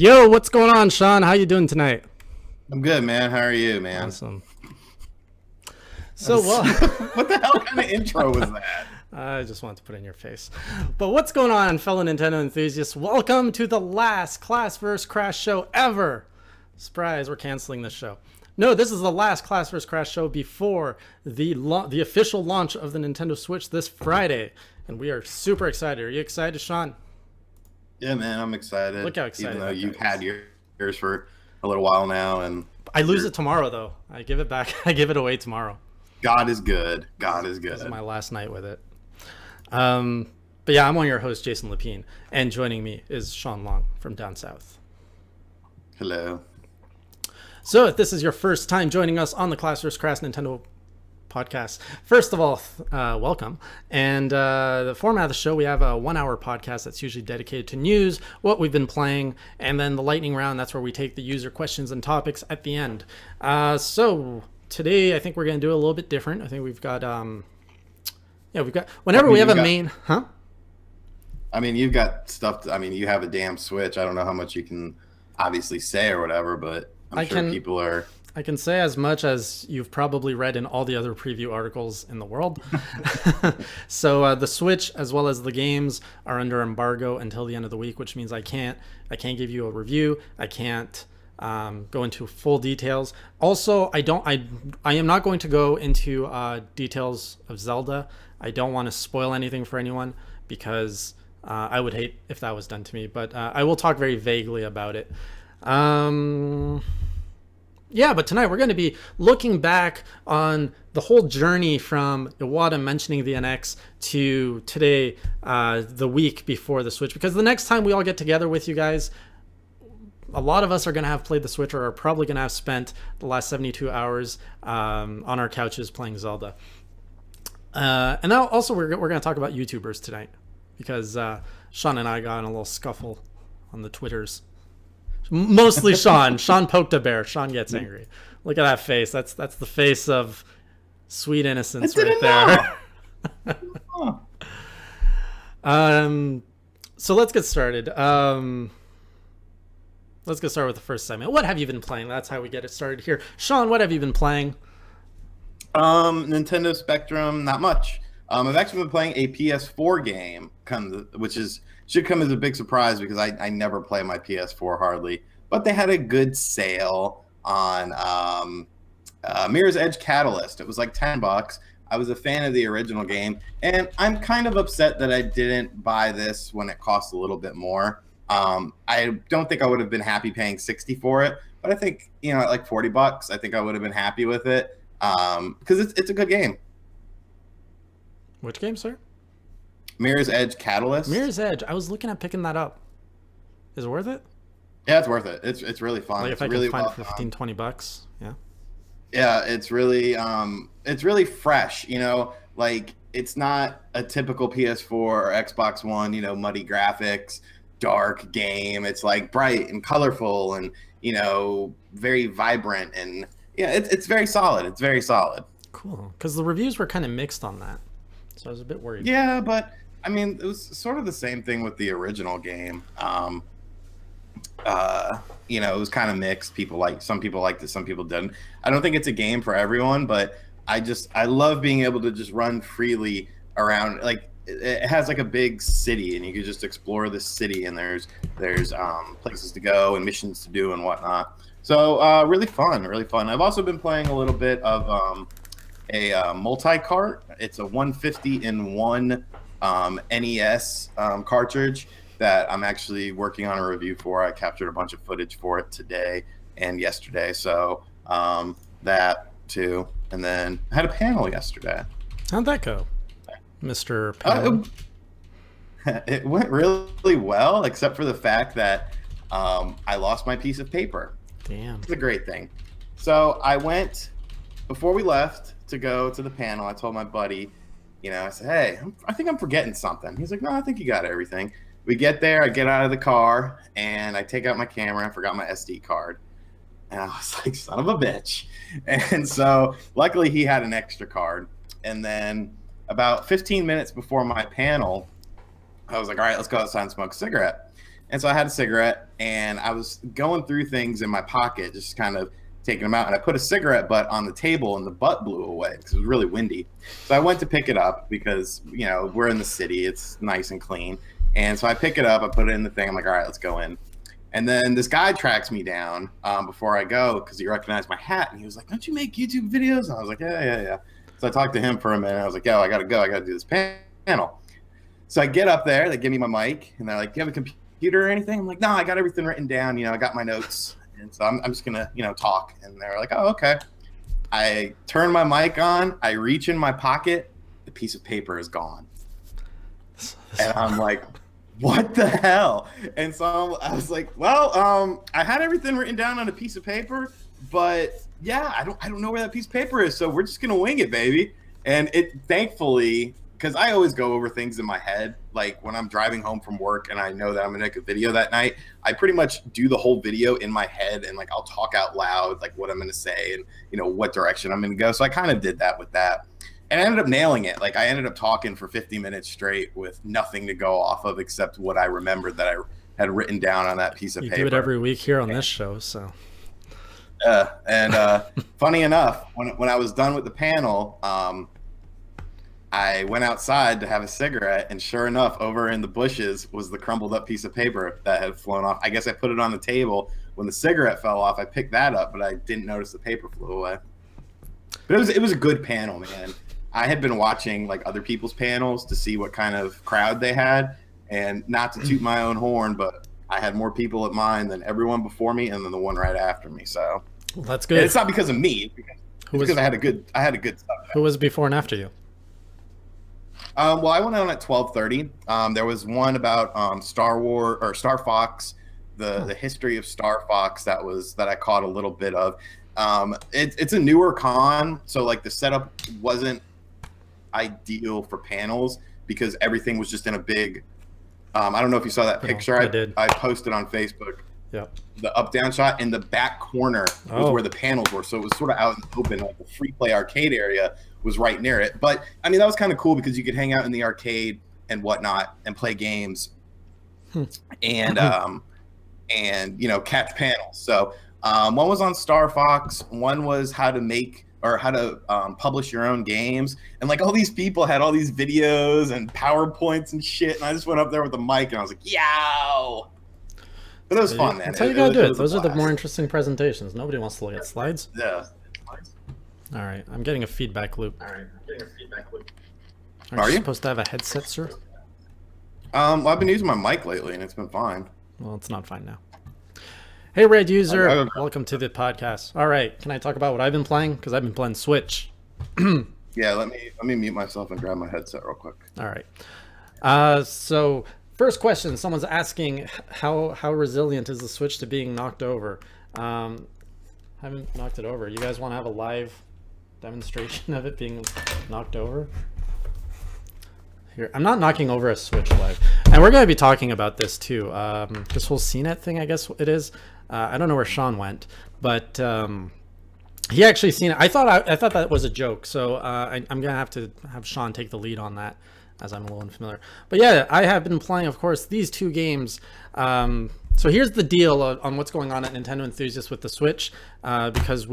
Yo, what's going on, Shawn? How you doing tonight? I'm good, man. How are you, man? Awesome. So, well, What the hell kind of intro was that? I just wanted to put it in your face. But what's going on, fellow Nintendo enthusiasts? Welcome to the last Class vs. Crash show ever. Surprise, we're canceling this show. No, this is the last Class vs. Crash show before the official launch of the Nintendo Switch this Friday. And we are super excited. Are you excited, Shawn? Yeah, man, I'm excited. Look how excited Even though that you've guy had yours for a little while now, and I lose it tomorrow, though. I give it back. I give it away tomorrow. God is good. God is good. This is my last night with it. But yeah, I'm on your host, Jason Lapine, and joining me is Sean Long from down south. Hello. So if this is your first time joining us on the Class vs. Crash Nintendo podcast, first of all, welcome. And the format of the show, we have a 1-hour podcast that's usually dedicated to news, what we've been playing, and then the lightning round, that's where we take the user questions and topics at the end. So today, I think we're going to do it a little bit different. I think we've got, whenever we have a main, huh? I mean, you've got stuff. You have a damn Switch. I don't know how much you can obviously say or whatever, but I'm sure people are. I can say as much as you've probably read in all the other preview articles in the world. So the Switch, as well as the games, are under embargo until the end of the week, which means I can't give you a review. I can't go into full details. Also, I am not going to go into details of Zelda. I don't want to spoil anything for anyone because I would hate if that was done to me. But I will talk very vaguely about it. Yeah, but tonight we're going to be looking back on the whole journey from Iwata mentioning the NX to today, the week before the Switch. Because the next time we all get together with you guys, a lot of us are going to have played the Switch or are probably going to have spent the last 72 hours on our couches playing Zelda. And now also we're going to talk about YouTubers tonight because Sean and I got in a little scuffle on the Twitters. Mostly Sean. Sean poked a bear. Sean gets angry. Look at that face. That's the face of sweet innocence right there. So let's get started. Let's get started with the first segment. What have you been playing? That's how we get it started here. Sean, what have you been playing? Nintendo Spectrum, not much. I've actually been playing a PS4 game, which should come as a big surprise because I never play my PS4 hardly. But they had a good sale on Mirror's Edge Catalyst. It was like $10. I was a fan of the original game, and I'm kind of upset that I didn't buy this when it cost a little bit more. I don't think I would have been happy paying $60 for it, but I think, at like $40, I think I would have been happy with it because it's a good game. Which game, sir? Mirror's Edge Catalyst. Mirror's Edge. I was looking at picking that up. Is it worth it? Yeah, it's worth it. It's really fun. Like if I really can find it for $15-20, yeah. Yeah, it's really fresh. Like it's not a typical PS4 or Xbox One. Muddy graphics, dark game. It's like bright and colorful and very vibrant and yeah, it's very solid. It's very solid. Cool. Because the reviews were kind of mixed on that. So I was a bit worried. Yeah, but it was sort of the same thing with the original game. It was kind of mixed. Some people liked it, some people didn't. I don't think it's a game for everyone, but I love being able to just run freely around. Like it has like a big city, and you can just explore the city, and there's places to go and missions to do and whatnot. So really fun. I've also been playing a little bit of a multi-cart. It's a 150-in-1 NES cartridge that I'm actually working on a review for. I captured a bunch of footage for it today and yesterday. So that too. And then I had a panel yesterday. How'd that go, Mr. Panel? It went really well, except for the fact that I lost my piece of paper. Damn. It's a great thing. So I went, before we left to go to the panel, I told my buddy, I said, hey, I think I'm forgetting something. He's like, no, I think you got everything. We get there, I get out of the car, and I take out my camera. I forgot my SD card. And I was like, son of a bitch. And so luckily he had an extra card. And then about 15 minutes before my panel, I was like, all right, let's go outside and smoke a cigarette. And so I had a cigarette, and I was going through things in my pocket, just kind of taking them out. And I put a cigarette butt on the table, and the butt blew away because it was really windy. So I went to pick it up because, you know, we're in the city. It's nice and clean. And so I pick it up. I put it in the thing. I'm like, all right, let's go in. And then this guy tracks me down before I go because he recognized my hat. And he was like, don't you make YouTube videos? And I was like, yeah. So I talked to him for a minute. I was like, yo, I got to go. I got to do this panel. So I get up there. They give me my mic. And they're like, do you have a computer or anything? I'm like, no, I got everything written down. You know, I got my notes. And so I'm just going to, you know, talk. And they're like, oh, okay. I turn my mic on. I reach in my pocket. The piece of paper is gone. And I'm like, what the hell? And so I was like, well, I had everything written down on a piece of paper, but yeah, I don't know where that piece of paper is. So we're just going to wing it, baby. And it thankfully, because I always go over things in my head, like when I'm driving home from work and I know that I'm going to make a video that night, I pretty much do the whole video in my head, and like I'll talk out loud, like what I'm going to say and, you know, what direction I'm going to go. So I kind of did that with that. And I ended up nailing it. Like I ended up talking for 50 minutes straight with nothing to go off of except what I remembered that I had written down on that piece of paper. You do it every week here on this show, so. Funny enough, when I was done with the panel, I went outside to have a cigarette, and sure enough, over in the bushes was the crumbled up piece of paper that had flown off. I guess I put it on the table. When the cigarette fell off, I picked that up, but I didn't notice the paper flew away. But it was a good panel, man. I had been watching like other people's panels to see what kind of crowd they had, and not to toot my own horn, but I had more people at mine than everyone before me, and then the one right after me. So well, that's good. And it's not because of me, because I had a good subject. Who was before and after you? Well, I went on at 12:30. There was one about Star Wars or Star Fox, the history of Star Fox that I caught a little bit of. It's a newer con, so like the setup wasn't ideal for panels because everything was just in a big I don't know if you saw that picture I posted on Facebook. Yeah, the up down shot in the back corner was where the panels were, so it was sort of out in the open. Like the free play arcade area was right near it, but I mean that was kind of cool because you could hang out in the arcade and whatnot and play games and you know, catch panels. So one was on Star Fox, one was how to publish your own games, and like all these people had all these videos and PowerPoints and shit, and I just went up there with the mic and I was like, yow. But it was fun, man. That's how you gotta do it. Those are the more interesting presentations. Nobody wants to look at slides. Yeah. All right, I'm getting a feedback loop. Are you supposed to have a headset, sir? Well, I've been using my mic lately, and it's been fine. Well, it's not fine now. Hey, Red User, welcome to the podcast. All right, can I talk about what I've been playing? Because I've been playing Switch. Yeah, let me mute myself and grab my headset real quick. All right. So first question, someone's asking how resilient is the Switch to being knocked over? Haven't knocked it over. You guys want to have a live demonstration of it being knocked over? Here, I'm not knocking over a Switch live, and we're going to be talking about this too. This whole CNET thing, I guess it is. I don't know where Shawn went, but he actually seen it. I thought that was a joke, so I'm going to have Shawn take the lead on that, as I'm a little unfamiliar. But yeah, I have been playing, of course, these two games. So here's the deal on what's going on at Nintendo Enthusiasts with the Switch, because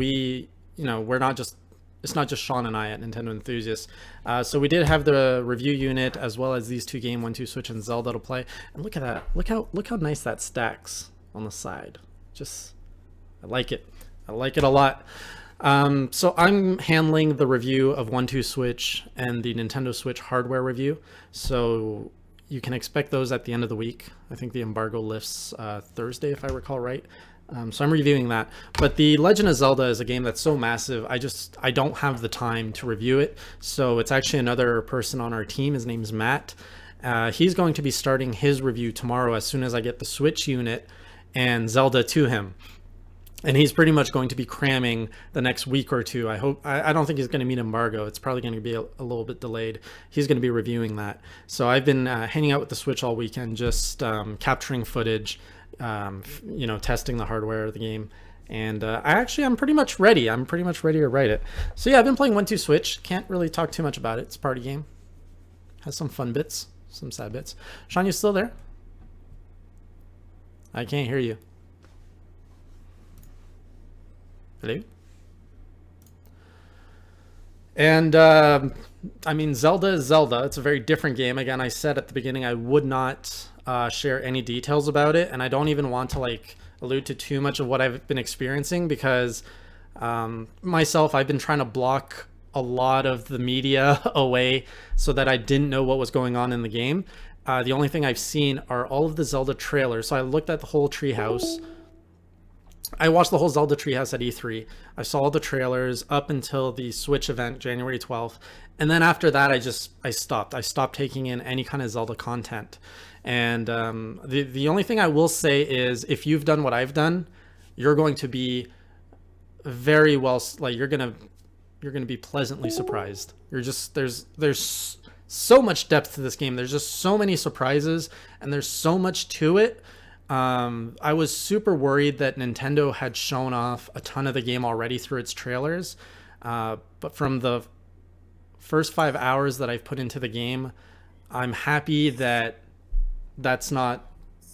it's not just Shawn and I at Nintendo Enthusiasts. So we did have the review unit as well as these two games, 1-2 Switch and Zelda to play. And look at that. Look how nice that stacks on the side. I like it. I like it a lot. So I'm handling the review of 1-2 Switch and the Nintendo Switch hardware review. So you can expect those at the end of the week. I think the embargo lifts Thursday, if I recall right. So I'm reviewing that. But The Legend of Zelda is a game that's so massive, I don't have the time to review it. So it's actually another person on our team. His name's Matt. He's going to be starting his review tomorrow as soon as I get the Switch unit and Zelda to him. And he's pretty much going to be cramming the next week or two. I don't think he's going to meet embargo. It's probably going to be a little bit delayed. He's going to be reviewing that. So I've been hanging out with the Switch all weekend, just capturing footage, testing the hardware of the game. And I'm pretty much ready. I'm pretty much ready to write it. So yeah, I've been playing 1-2 Switch. Can't really talk too much about it. It's a party game. Has some fun bits, some sad bits. Shawn, you still there? I can't hear you. Hello? And I mean, Zelda is Zelda. It's a very different game. Again, I said at the beginning I would not share any details about it, and I don't even want to like allude to too much of what I've been experiencing because myself, I've been trying to block a lot of the media away so that I didn't know what was going on in the game. The only thing I've seen are all of the Zelda trailers. So I looked at the whole treehouse. I watched the whole Zelda treehouse at E3. I saw all the trailers up until the Switch event, January 12th. And then after that, I stopped. I stopped taking in any kind of Zelda content. And the only thing I will say is if you've done what I've done, you're going to be very well, like you're going to be pleasantly surprised. You're just, there's so much depth to this game. There's just so many surprises and there's so much to it. I was super worried that Nintendo had shown off a ton of the game already through its trailers. But from the first 5 hours that I've put into the game, I'm happy that that's not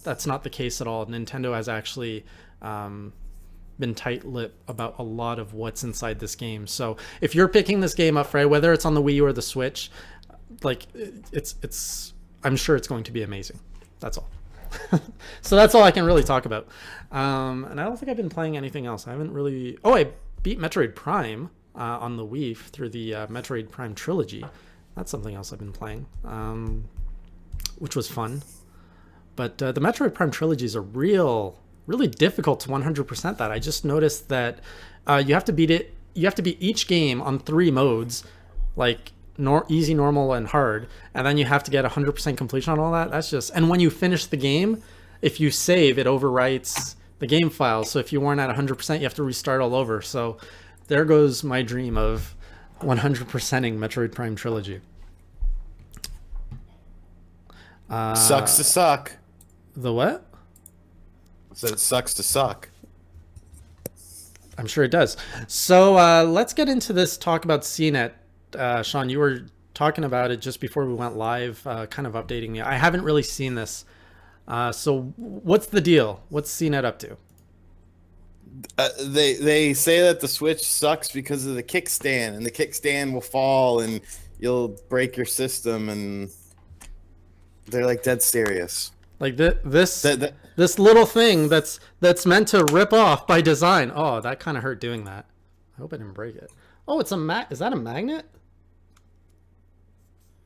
the case at all. Nintendo has actually been tight-lipped about a lot of what's inside this game. So if you're picking this game up, Frey, whether it's on the Wii U or the Switch, like it's I'm sure it's going to be amazing. That's all. So that's all I can really talk about. And I don't think I've been playing anything else. I haven't really. Oh, I beat Metroid Prime on the Wii through the Metroid Prime trilogy. That's something else I've been playing, which was fun. But the Metroid Prime trilogy is really difficult to 100% that. I just noticed that you have to beat it. You have to beat each game on 3 modes, like easy, normal, and hard, and then you have to get 100% completion on all that. That's just, and when you finish the game, if you save, it overwrites the game file. So if you weren't at 100%, you have to restart all over. So there goes my dream of 100%ing Metroid Prime trilogy. Sucks to suck. The what? So it sucks to suck. I'm sure it does. So let's get into this talk about CNET. Shawn, you were talking about it just before we went live, kind of updating me. I haven't really seen this. So what's the deal? What's CNET up to? They say that the Switch sucks because of the kickstand, and the kickstand will fall and you'll break your system, and they're like dead serious. Like this little thing that's meant to rip off by design. Oh, that kind of hurt doing that. I hope I didn't break it. Oh, it's is that a magnet?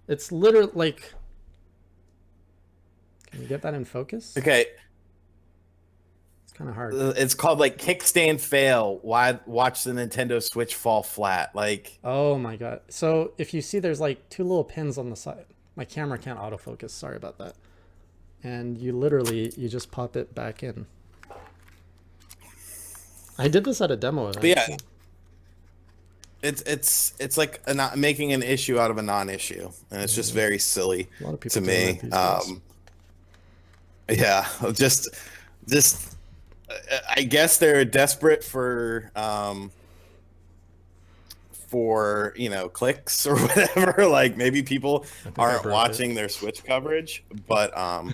It's literally like, can you get that in focus? Okay. It's kind of hard. It's called like kickstand fail. Why watch the Nintendo Switch fall flat? Like, oh my God. So if you see, there's like 2 little pins on the side. My camera can't autofocus. Sorry about that. And you just pop it back in. I did this at a demo event. But yeah. It's like making an issue out of a non-issue, and it's just very silly to me. Yeah, just I guess they're desperate for clicks or whatever. Like maybe people aren't watching their Switch coverage, but I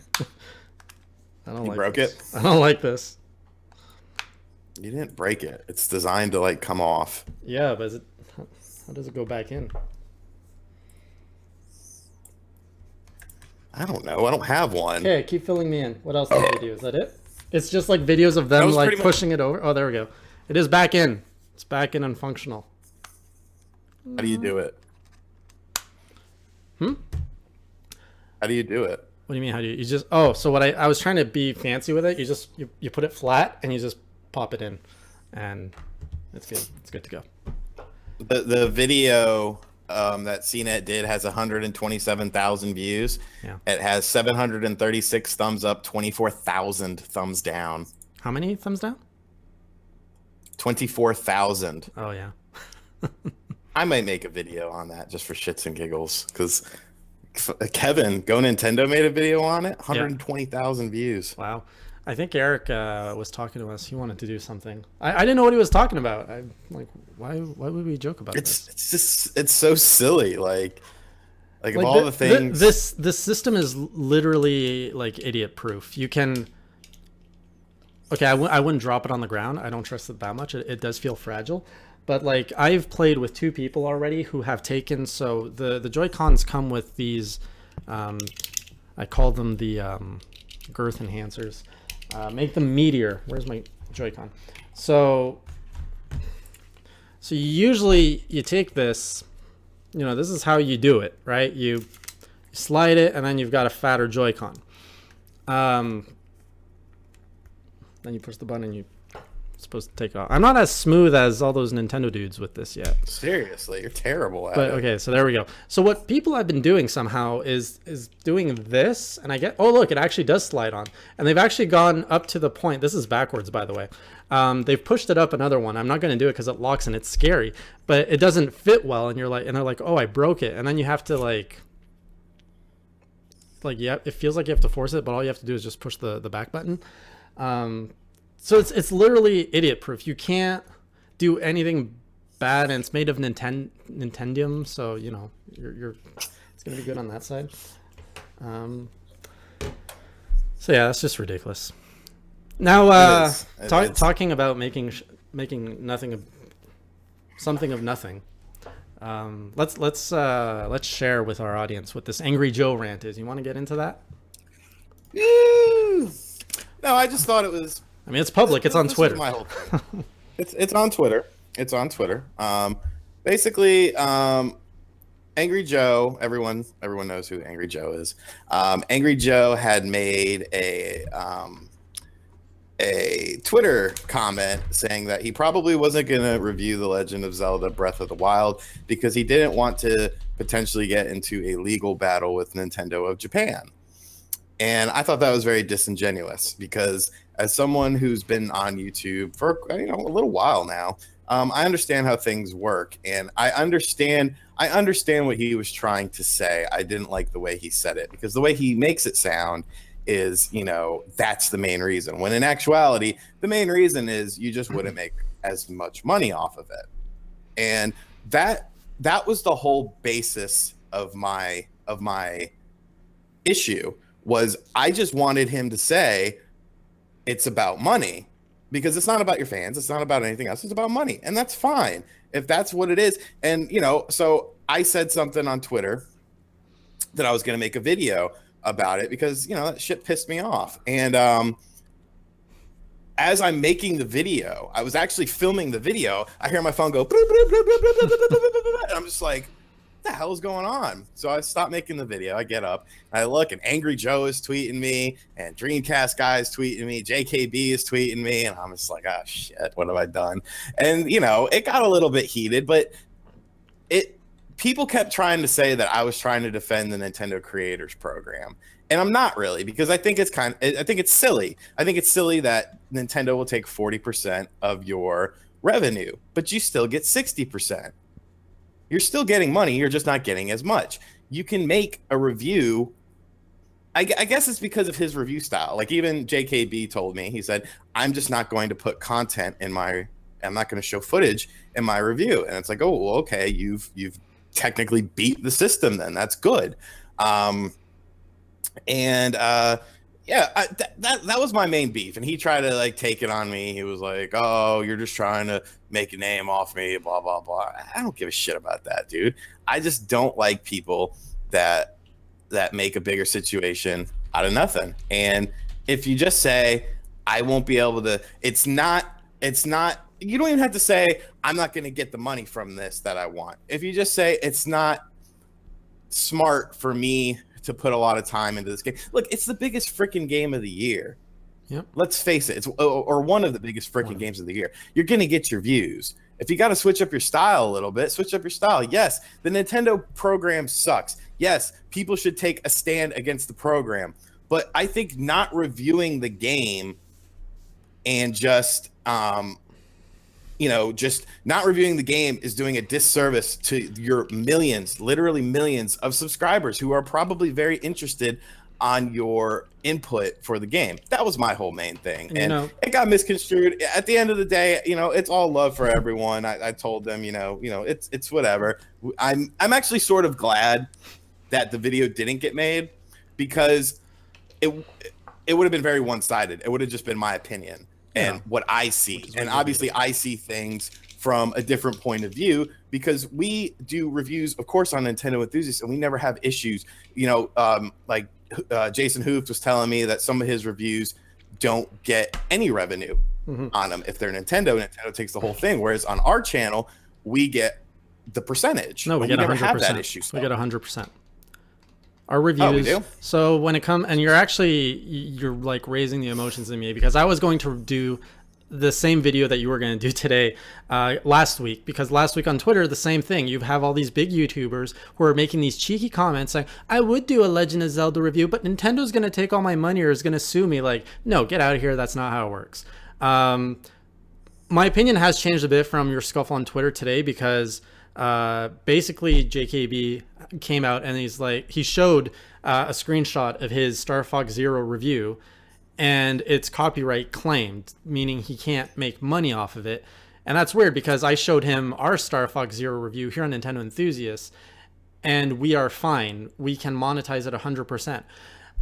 don't like broke it. I don't like this. You didn't break it. It's designed to like come off. Yeah, but how does it go back in? I don't know. I don't have one. Okay, keep filling me in. What else did you do? Is that it? It's just like videos of them like pushing it over. Oh, there we go. It is back in. It's back in and functional. How do you do it? How do you do it? What do you mean? How do you just? Oh, so what I was trying to be fancy with it. You put it flat and you just pop it in, and it's good. It's good to go. The video that CNET did has 127,000 views. Yeah. It has 736 thumbs up, 24,000 thumbs down. How many thumbs down? 24,000. Oh yeah. I might make a video on that just for shits and giggles, because Kevin Go Nintendo made a video on it. 120,000 views. Wow. I think Eric was talking to us. He wanted to do something. I didn't know what he was talking about. I'm like, why would we joke about this? It's so silly. Like of all the things. This system is literally like idiot proof. You can okay, I wouldn't drop it on the ground. I don't trust it that much. It does feel fragile. But like I've played with 2 people already who have taken, so the Joy-Cons come with these, I call them the girth enhancers. Make them meatier. Where's my Joy-Con? So usually you take this, this is how you do it, right? You slide it and then you've got a fatter Joy-Con. Then you push the button and you're supposed to take it off. I'm not as smooth as all those Nintendo dudes with this yet. Seriously, you're terrible at But it. okay, so there we go. So what people have been doing somehow is doing this, and oh look, it actually does slide on. And they've actually gone up to the point, this is backwards by the way. They've pushed it up another one. I'm not going to do it because it locks and it's scary, but it doesn't fit well, and they're like, oh, I broke it. And then you have to like yeah, it feels like you have to force it, but all you have to do is just push the back button. So it's literally idiot proof. You can't do anything bad, and it's made of Nintendium, so you're it's gonna be good on that side. So yeah, that's just ridiculous. Now talking about making nothing of something of nothing. Let's share with our audience what this Angry Joe rant is. You want to get into that? No, I just thought it was. I mean, it's public. It's on Twitter. My whole thing. It's on Twitter. It's on Twitter. Basically, Angry Joe. Everyone knows who Angry Joe is. Angry Joe had made a Twitter comment saying that he probably wasn't going to review The Legend of Zelda Breath of the Wild because he didn't want to potentially get into a legal battle with Nintendo of Japan. And I thought that was very disingenuous because as someone who's been on YouTube for a little while now, I understand how things work, and I understand what he was trying to say. I didn't like the way he said it because the way he makes it sound is, that's the main reason. When in actuality, the main reason is you just wouldn't make as much money off of it. And that was the whole basis of my issue. Was I just wanted him to say it's about money because it's not about your fans. It's not about anything else. It's about money. And that's fine if that's what it is. And, so I said something on Twitter that I was going to make a video about it because, that shit pissed me off. And as I'm making the video, I was actually filming the video. I hear my phone go, and I'm just like, the hell is going on? So I stopped making the video. I get up, I look, and Angry Joe is tweeting me, and Dreamcast guy is tweeting me, JKB is tweeting me, and I'm just like, oh shit, what have I done? And it got a little bit heated, but people kept trying to say that I was trying to defend the Nintendo Creators Program, and I'm not really, because I think it's silly. I think it's silly that Nintendo will take 40% of your revenue, but you still get 60%. You're still getting money. You're just not getting as much. You can make a review. I guess it's because of his review style. Like even JKB told me, he said, I'm just not going to put content I'm not going to show footage in my review. And it's like, oh, well, okay. You've technically beat the system then. That's good. That was my main beef. And he tried to take it on me. He was like, oh, you're just trying to make a name off me, blah, blah, blah. I don't give a shit about that, dude. I just don't like people that make a bigger situation out of nothing. And if you just say, I won't be able to, it's not, you don't even have to say, I'm not going to get the money from this that I want. If you just say, it's not smart for me to put a lot of time into this game. Look, it's the biggest freaking game of the year. Yep. Let's face it. It's or one of the biggest freaking games of the year. You're going to get your views. If you got to switch up your style a little bit, switch up your style. Yes, the Nintendo program sucks. Yes, people should take a stand against the program. But I think not reviewing the game and just just not reviewing the game is doing a disservice to your millions, literally millions of subscribers who are probably very interested on your input for the game. That was my whole main thing. And it got misconstrued. At the end of the day, it's all love for everyone. I told them, it's whatever. I'm actually sort of glad that the video didn't get made because it would have been very one-sided. It would have just been my opinion. and what I see. And obviously I see things from a different point of view because we do reviews, of course, on Nintendo Enthusiasts, and we never have issues. Like Jason Hooft was telling me that some of his reviews don't get any revenue on them if they're Nintendo. Nintendo takes the whole thing, whereas on our channel, we get the percentage. No, we get 100%. Never have that issue. We get 100%. Our reviews. Oh, we do? So when it comes, and you're like raising the emotions in me because I was going to do the same video that you were going to do today last week, because last week on Twitter, the same thing. You have all these big YouTubers who are making these cheeky comments saying, I would do a Legend of Zelda review, but Nintendo's going to take all my money or is going to sue me. Like, no, get out of here. That's not how it works. My opinion has changed a bit from your scuffle on Twitter today because basically JKB came out and he showed a screenshot of his Star Fox Zero review, and it's copyright claimed, meaning he can't make money off of it. And that's weird because I showed him our Star Fox Zero review here on Nintendo Enthusiasts, and we are fine. We can monetize it 100%.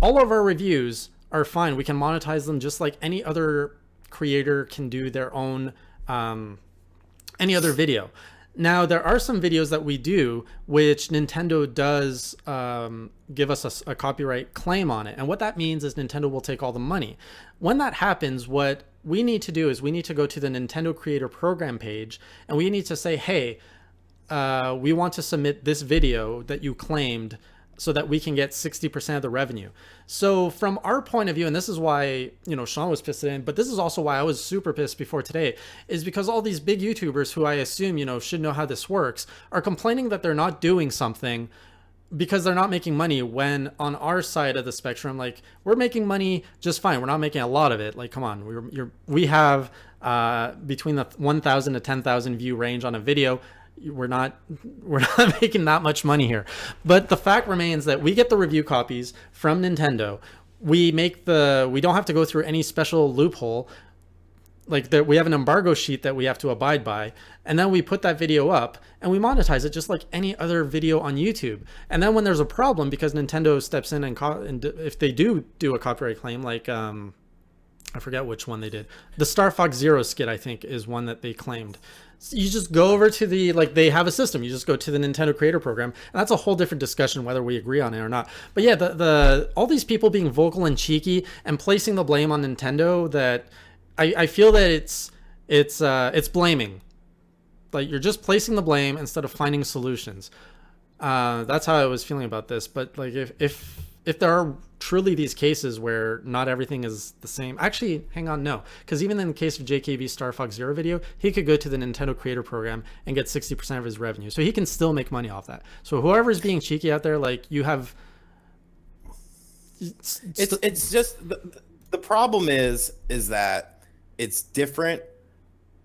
All of our reviews are fine. We can monetize them just like any other creator can do their own, any other video. Now, there are some videos that we do which Nintendo does give us a copyright claim on it. And what that means is Nintendo will take all the money. When that happens, what we need to do is we need to go to the Nintendo Creator Program page, and we need to say, hey, we want to submit this video that you claimed so that we can get 60% of the revenue. So from our point of view, and this is why, Shawn was pissed in, but this is also why I was super pissed before today, is because all these big YouTubers who I assume, should know how this works are complaining that they're not doing something because they're not making money, when on our side of the spectrum, like, we're making money just fine. We're not making a lot of it. Like, come on, we have between the 1,000 to 10,000 view range on a video. We're not making that much money here. But the fact remains that we get the review copies from Nintendo. We don't have to go through any special loophole. Like, we have an embargo sheet that we have to abide by, and then we put that video up and we monetize it just like any other video on YouTube. And then when there's a problem, because Nintendo steps in and if they do a copyright claim, like I forget which one they did. The Star Fox Zero skit, I think, is one that they claimed. So you just go over to they have a system. You just go to the Nintendo Creator Program, and that's a whole different discussion whether we agree on it or not. But yeah, all these people being vocal and cheeky and placing the blame on Nintendo, that I feel that it's blaming. Like, you're just placing the blame instead of finding solutions. That's how I was feeling about this. But like, if there are truly these cases where not everything is the same, actually, hang on, no, because even in the case of JKB's Star Fox Zero video, he could go to the Nintendo Creator Program and get 60% of his revenue, so he can still make money off that. So whoever's being cheeky out there, like, you have, it's just the problem is that it's different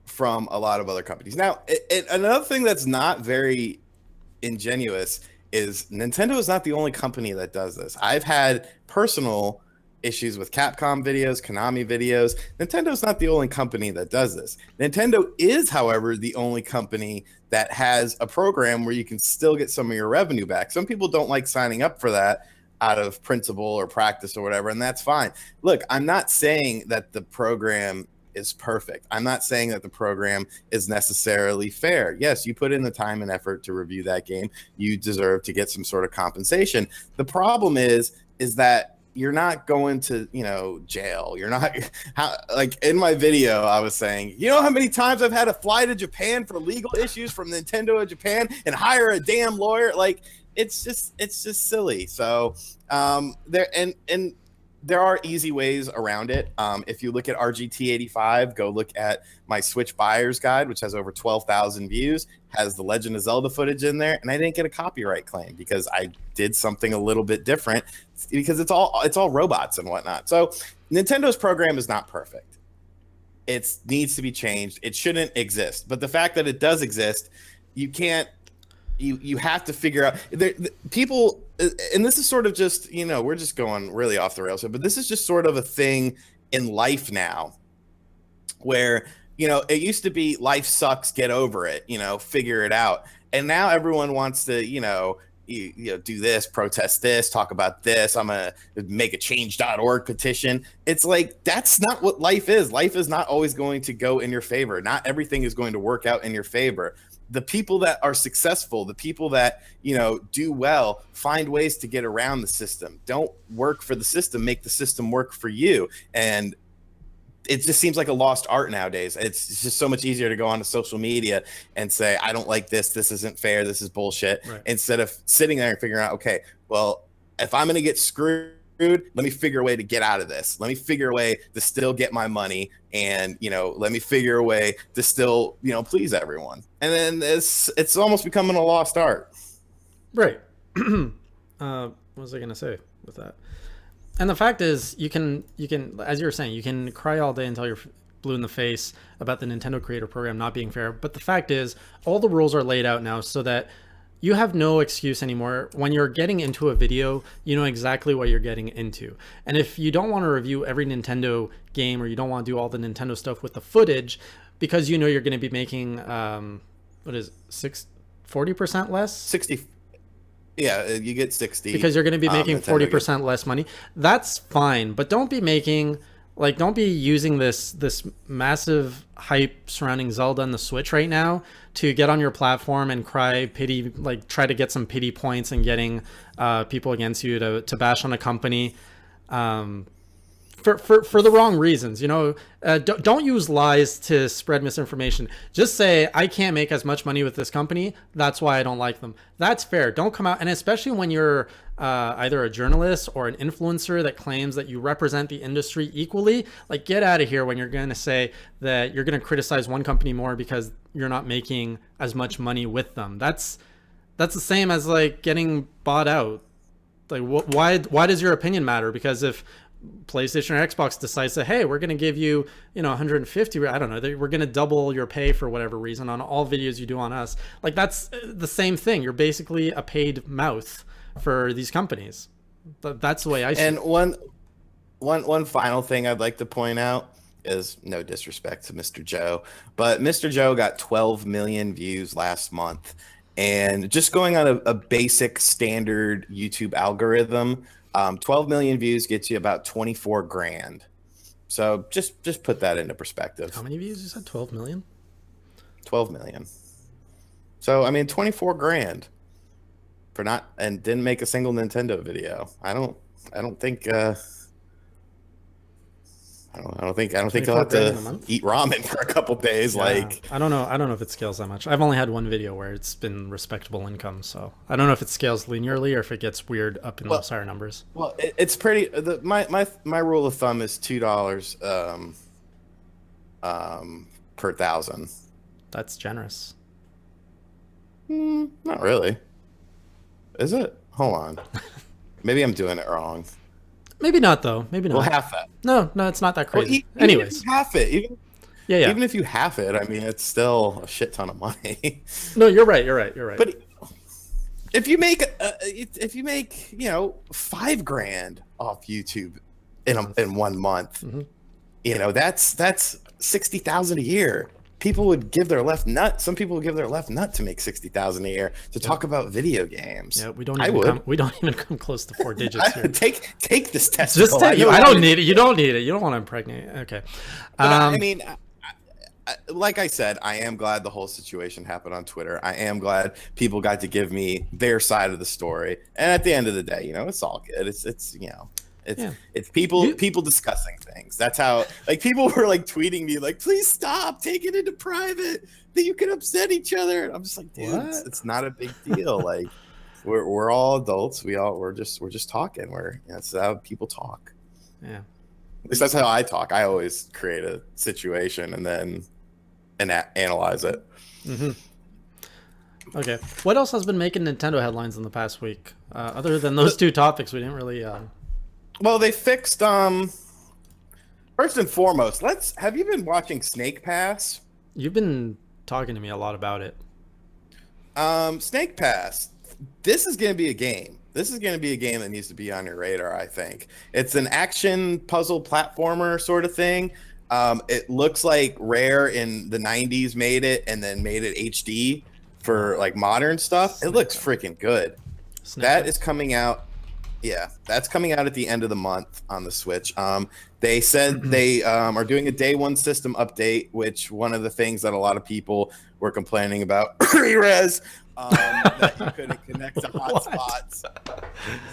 from a lot of other companies. Now, another thing that's not very ingenuous is Nintendo is not the only company that does this. I've had personal issues with Capcom videos, Konami videos. Nintendo's not the only company that does this. Nintendo is, however, the only company that has a program where you can still get some of your revenue back. Some people don't like signing up for that out of principle or practice or whatever, and that's fine. Look, I'm not saying that the program is perfect. I'm not saying that the program is necessarily fair. Yes, you put in the time and effort to review that game. You deserve to get some sort of compensation. The problem is that you're not going to, jail. You're not, like in my video, I was saying, you know how many times I've had to fly to Japan for legal issues from Nintendo of Japan and hire a damn lawyer? Like, it's just silly. So there are easy ways around it. If you look at RGT85, go look at my Switch Buyer's Guide, which has over 12,000 views, has the Legend of Zelda footage in there, and I didn't get a copyright claim because I did something a little bit different, because it's all robots and whatnot. So Nintendo's program is not perfect. It needs to be changed. It shouldn't exist. But the fact that it does exist, you can't. You have to figure out people, and this is sort of just, we're just going really off the rails here, but this is just sort of a thing in life now where, it used to be life sucks, get over it, figure it out. And now everyone wants to, you know, do this, protest this, talk about this. I'm gonna make a change.org petition. It's like, that's not what life is. Life is not always going to go in your favor. Not everything is going to work out in your favor. The people that are successful, the people that, you know, do well, find ways to get around the system. Don't work for the system, make the system work for you. And it just seems like a lost art nowadays. It's just so much easier to go onto social media and say, I don't like this. This isn't fair. This is bullshit. Right. Instead of sitting there and figuring out, okay, well, if I'm going to get screwed, let me figure a way to get out of this. Let me figure a way to still get my money. And, you know, let me figure a way to still, you know, please everyone. And then it's almost becoming a lost art. Right. What was I going to say with that? And the fact is, you can, as you were saying, you can cry all day until you're blue in the face about the Nintendo Creator Program not being fair. But the fact is, all the rules are laid out now so that you have no excuse anymore. When you're getting into a video, you know exactly what you're getting into. And if you don't want to review every Nintendo game, or you don't want to do all the Nintendo stuff with the footage, because you know you're going to be making, 40% less? 60. Yeah, you get 60. Because you're going to be making 40% less money. That's fine. But don't be making, like, don't be using this massive hype surrounding Zelda and the Switch right now to get on your platform and cry pity, like try to get some pity points and getting people against you to bash on a company for the wrong reasons. You know, don't use lies to spread misinformation. Just say, I can't make as much money with this company. That's why I don't like them. That's fair. Don't come out. And especially when you're either a journalist or an influencer that claims that you represent the industry equally, like, get out of here when you're going to say that you're going to criticize one company more because you're not making as much money with them. That's the same as like getting bought out. Like, why does your opinion matter? Because if PlayStation or Xbox decides that, hey, we're going to give you, you know, 150, I don't know, we're going to double your pay for whatever reason on all videos you do on us. Like, that's the same thing. You're basically a paid mouth for these companies. That's the way I see it. And one final thing I'd like to point out is, no disrespect to Mr. Joe, but Mr. Joe got 12 million views last month. And just going on a basic standard YouTube algorithm, 12 million views gets you about 24 grand. So just put that into perspective. How many views? You said 12 million? 12 million. So, I mean, 24 grand for not, and didn't make a single Nintendo video. I don't think he'll have to eat ramen for a couple days. Yeah, like, I don't know if it scales that much. I've only had one video where it's been respectable income, so I don't know if it scales linearly or if it gets weird up in those higher numbers. Well, it's pretty. My rule of thumb is $2 per 1,000. That's generous. Not really. Is it? Hold on. Maybe I'm doing it wrong. Maybe not, though. Maybe not. Well, half that. No, it's not that crazy. Well, anyways, if you half it. Even if you half it, I mean, it's still a shit ton of money. No, you're right. But if you make you know, $5,000 off YouTube in 1 month, mm-hmm. you know, that's 60,000 a year. People would give their left nut. Some people would give their left nut to make 60,000 a year to talk about video games. Yeah, we don't even come close to 4 digits here. Take this test. Just take it. I don't need it. You don't need it. You don't want to impregnate. Okay. I mean, like I said, I am glad the whole situation happened on Twitter. I am glad people got to give me their side of the story. And at the end of the day, you know, it's all good. It's you know. It's people discussing things. That's how, like, people were like tweeting me like, please stop, take it into private, that you can upset each other. And I'm just like, dude, it's not a big deal. Like, we're all adults. We're just talking. That's how people talk. Yeah. At least that's how I talk. I always create a situation and then analyze it. Mm-hmm. Okay. What else has been making Nintendo headlines in the past week? Other than those two topics, we didn't really. Well, they fixed. First and foremost, have you been watching Snake Pass? You've been talking to me a lot about it. Snake Pass. This is going to be a game. This is going to be a game that needs to be on your radar, I think. It's an action puzzle platformer sort of thing. It looks like Rare in the 90s made it and then made it HD for like modern stuff. It looks freaking good. That is coming out. Yeah, that's coming out at the end of the month on the Switch. They said they are doing a day one system update, which one of the things that a lot of people were complaining about, Res, that you couldn't connect to hotspots.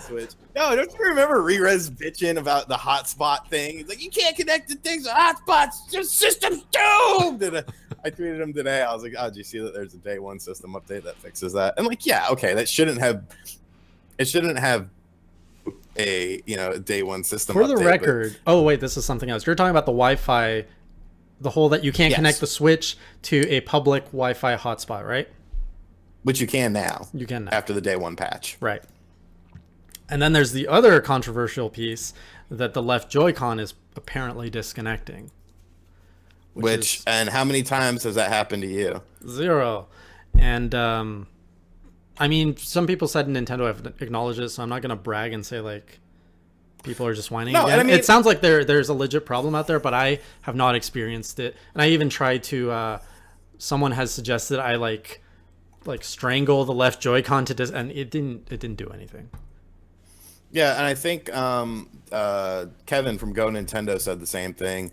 Switch. No, don't you remember Res bitching about the hotspot thing? He's like, you can't connect the things to hotspots. Your system's doomed. And I tweeted him today. I was like, oh, did you see that there's a day one system update that fixes that? And like, yeah, okay, it shouldn't have a day one system for the update, record. Oh wait, this is something else. You're talking about the Wi-Fi, the whole that you can't connect the Switch to a public Wi-Fi hotspot, right? Which you can now. You can now. After the day one patch, right? And then there's the other controversial piece that the left Joy-Con is apparently disconnecting. And how many times has that happened to you? 0. And I mean, some people said Nintendo have acknowledged it, so I'm not going to brag and say, like, people are just whining again. I mean, it sounds like there's a legit problem out there, but I have not experienced it. And I even tried to, someone has suggested I, like strangle the left Joy-Con and it didn't do anything. Yeah, and I think Kevin from Go Nintendo said the same thing.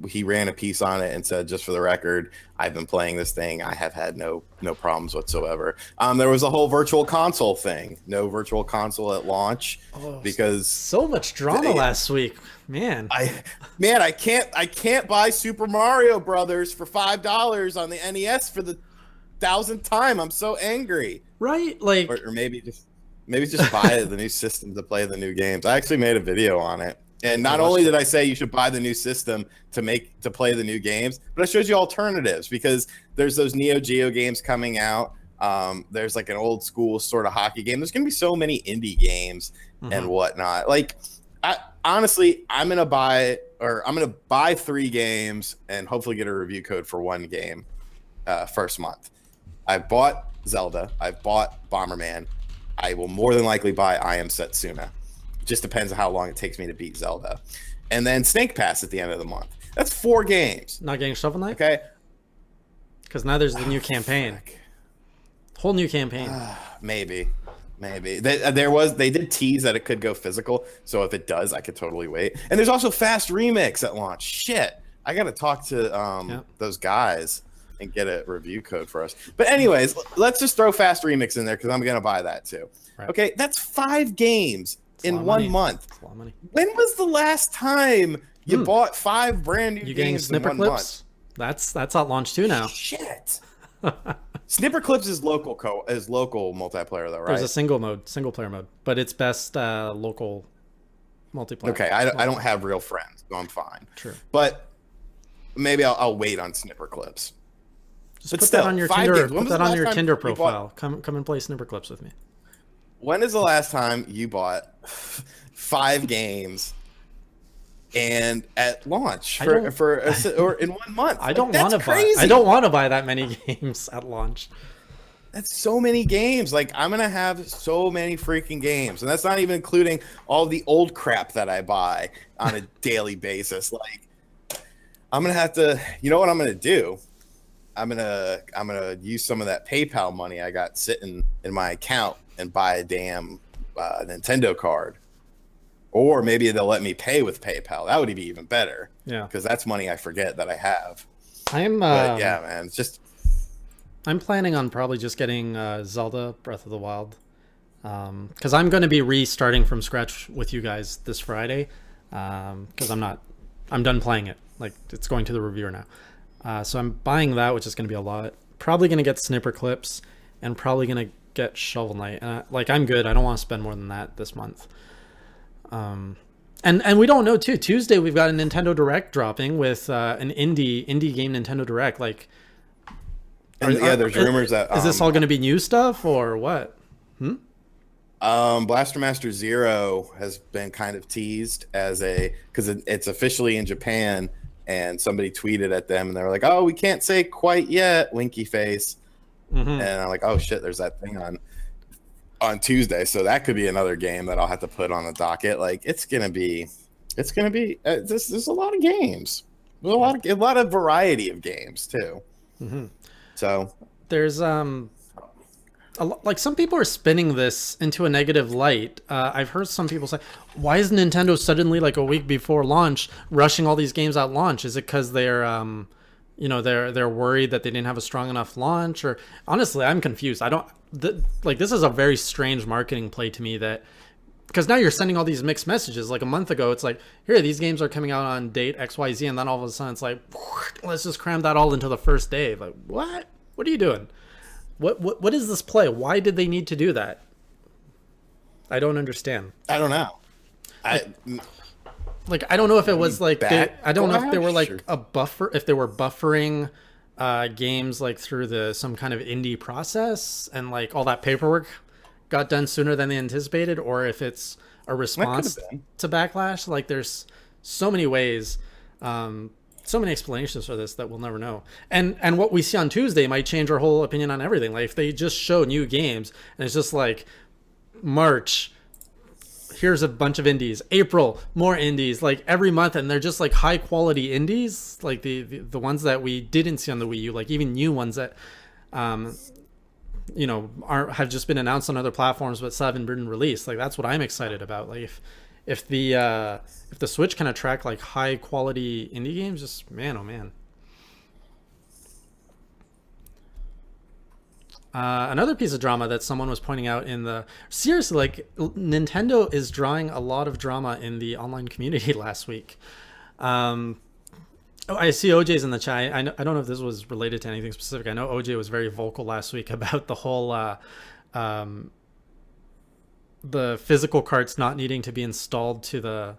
He ran a piece on it and said, just for the record, I've been playing this thing. I have had no problems whatsoever. There was a whole virtual console thing. No virtual console at launch because so much drama last week, man. I can't buy Super Mario Brothers for $5 on the NES for the 1,000th time. I'm so angry. Right, like, or maybe just buy the new system to play the new games. I actually made a video on it. And not only did I say you should buy the new system to play the new games, but I showed you alternatives because there's those Neo Geo games coming out. There's like an old school sort of hockey game. There's gonna be so many indie games and whatnot. Like, honestly, I'm gonna buy 3 games and hopefully get a review code for 1 game first month. I bought Zelda. I've bought Bomberman. I will more than likely buy I Am Setsuna. Just depends on how long it takes me to beat Zelda. And then Snake Pass at the end of the month. That's 4 games. Not getting Shovel Knight? Okay. Because now there's the new campaign. Whole new campaign. Maybe. They did tease that it could go physical. So if it does, I could totally wait. And there's also Fast Remix at launch. Shit. I got to talk to those guys and get a review code for us. But anyways, let's just throw Fast Remix in there because I'm going to buy that too. Right. Okay. That's 5 games. In 1 month. That's a lot of money. When was the last time you bought 5 brand new games in 1 month? That's at launch too now. Shit. Snipper Clips is local multiplayer though, right? There's a single player mode, but it's best local multiplayer. Okay, I don't have real friends, so I'm fine. True. But maybe I'll wait on Snipper Clips. Just put that on your Tinder. Put that on your Tinder profile. Come and play Snipper Clips with me. When is the last time you bought 5 games and at launch or in 1 month? I don't want to buy that many games at launch. That's so many games. Like, I'm gonna have so many freaking games, and that's not even including all the old crap that I buy on a daily basis. Like, I'm gonna have to. You know what I'm gonna do? I'm gonna use some of that PayPal money I got sitting in my account and buy a damn Nintendo card, or maybe they'll let me pay with PayPal. That would be even better. Yeah, because that's money I forget that I have. Yeah, man. It's just I'm planning on probably just getting Zelda Breath of the Wild, because I'm going to be restarting from scratch with you guys this Friday, because I'm done playing it. Like, it's going to the reviewer now. So I'm buying that, which is going to be a lot. Probably going to get Snipper Clips, and probably going to get Shovel Knight. I'm good. I don't want to spend more than that this month. And we don't know too. Tuesday we've got a Nintendo Direct dropping with an indie game Nintendo Direct. Like, there's rumors that is this all going to be new stuff or what? Blaster Master Zero has been kind of teased because it's officially in Japan. And somebody tweeted at them, and they were like, "Oh, we can't say quite yet, winky face." And I'm like, "Oh shit, there's that thing on Tuesday." So that could be another game that I'll have to put on the docket. Like, it's gonna be. There's a lot of games. There's a lot of variety of games too. So there's like some people are spinning this into a negative light. I've heard some people say, "Why is Nintendo suddenly like a week before launch rushing all these games at launch? Is it because they're worried that they didn't have a strong enough launch?" Or honestly, I'm confused. I don't like this is a very strange marketing play to me that because now you're sending all these mixed messages. Like a month ago, it's like, here, these games are coming out on date XYZ, and then all of a sudden it's like, let's just cram that all into the first day. Like, what? What are you doing? What is this play? Why did they need to do that? I don't understand. I don't know. I don't know if it was like I don't know if they were like a buffer, if they were buffering games like through some kind of indie process and like all that paperwork got done sooner than they anticipated, or if it's a response to backlash. Like there's so many ways, so many explanations for this that we'll never know. And what we see on Tuesday might change our whole opinion on everything. Like if they just show new games and it's just like March, here's a bunch of indies, April, more indies, like every month, and they're just like high quality indies, like the ones that we didn't see on the Wii U, like even new ones that have just been announced on other platforms but still haven't been released. Like that's what I'm excited about. Like if the Switch can attract like high quality indie games, just man, oh man. Another piece of drama that someone was pointing out seriously, like Nintendo is drawing a lot of drama in the online community last week. I see OJ's in the chat. I don't know if this was related to anything specific. I know OJ was very vocal last week about the whole the physical carts not needing to be installed to the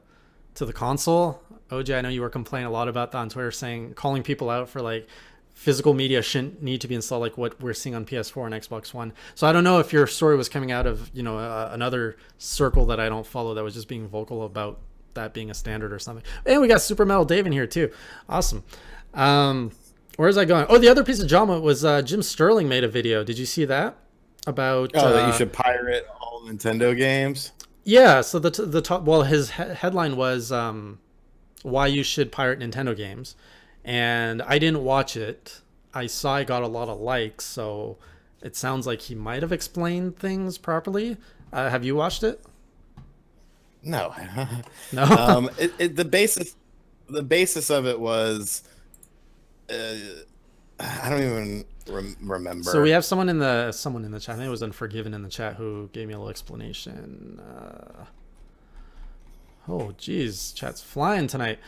console. OJ, I know you were complaining a lot about that on Twitter, calling people out for like physical media shouldn't need to be installed like what we're seeing on PS4 and Xbox One. So I don't know if your story was coming out of another circle that I don't follow that was just being vocal about that being a standard or something. And we got Super Metal Dave in here too. Awesome. Where's I going? Oh, the other piece of drama was Jim Sterling made a video. Did you see that? About that you should pirate all Nintendo games. Yeah. So the top. Well, his headline was why you should pirate Nintendo games, and I didn't watch it. I saw I got a lot of likes, so it sounds like he might have explained things properly. Have you watched it? No. No. The basis of it was I don't even remember. So we have someone in the chat. I think it was Unforgiven in the chat who gave me a little explanation. Oh, geez, chat's flying tonight.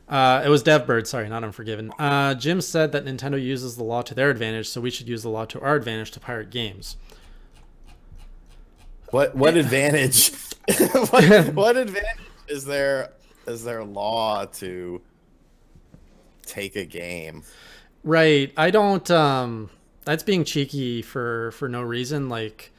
It was DevBird, sorry, not Unforgiven. Jim said that Nintendo uses the law to their advantage, so we should use the law to our advantage to pirate games. What advantage? what advantage is there law to take a game? Right. I don't that's being cheeky for no reason. Like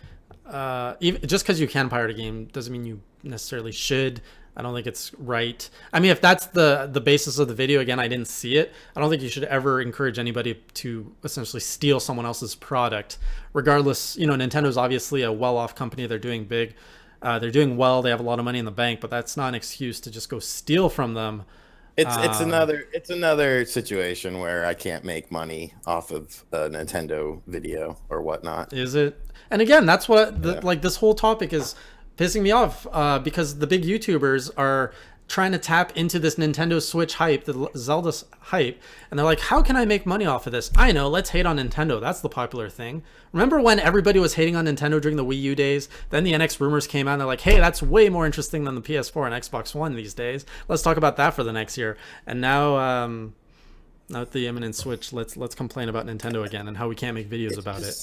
even just because you can pirate a game doesn't mean you necessarily should. I don't think it's right. I mean, if that's the basis of the video, again, I didn't see it. I don't think you should ever encourage anybody to essentially steal someone else's product. Regardless, Nintendo's obviously a well-off company. They're doing big. They're doing well. They have a lot of money in the bank, but that's not an excuse to just go steal from them. It's another situation where I can't make money off of a Nintendo video or whatnot. Is it? And again, that's what like this whole topic is pissing me off because the big YouTubers are trying to tap into this Nintendo Switch hype, the Zelda hype, and they're like, how can I make money off of this? I know, let's hate on Nintendo. That's the popular thing. Remember when everybody was hating on Nintendo during the Wii U days? Then the NX rumors came out and they're like, hey, that's way more interesting than the PS4 and Xbox One these days. Let's talk about that for the next year. And now with the imminent Switch, let's complain about Nintendo again and how we can't make videos about it.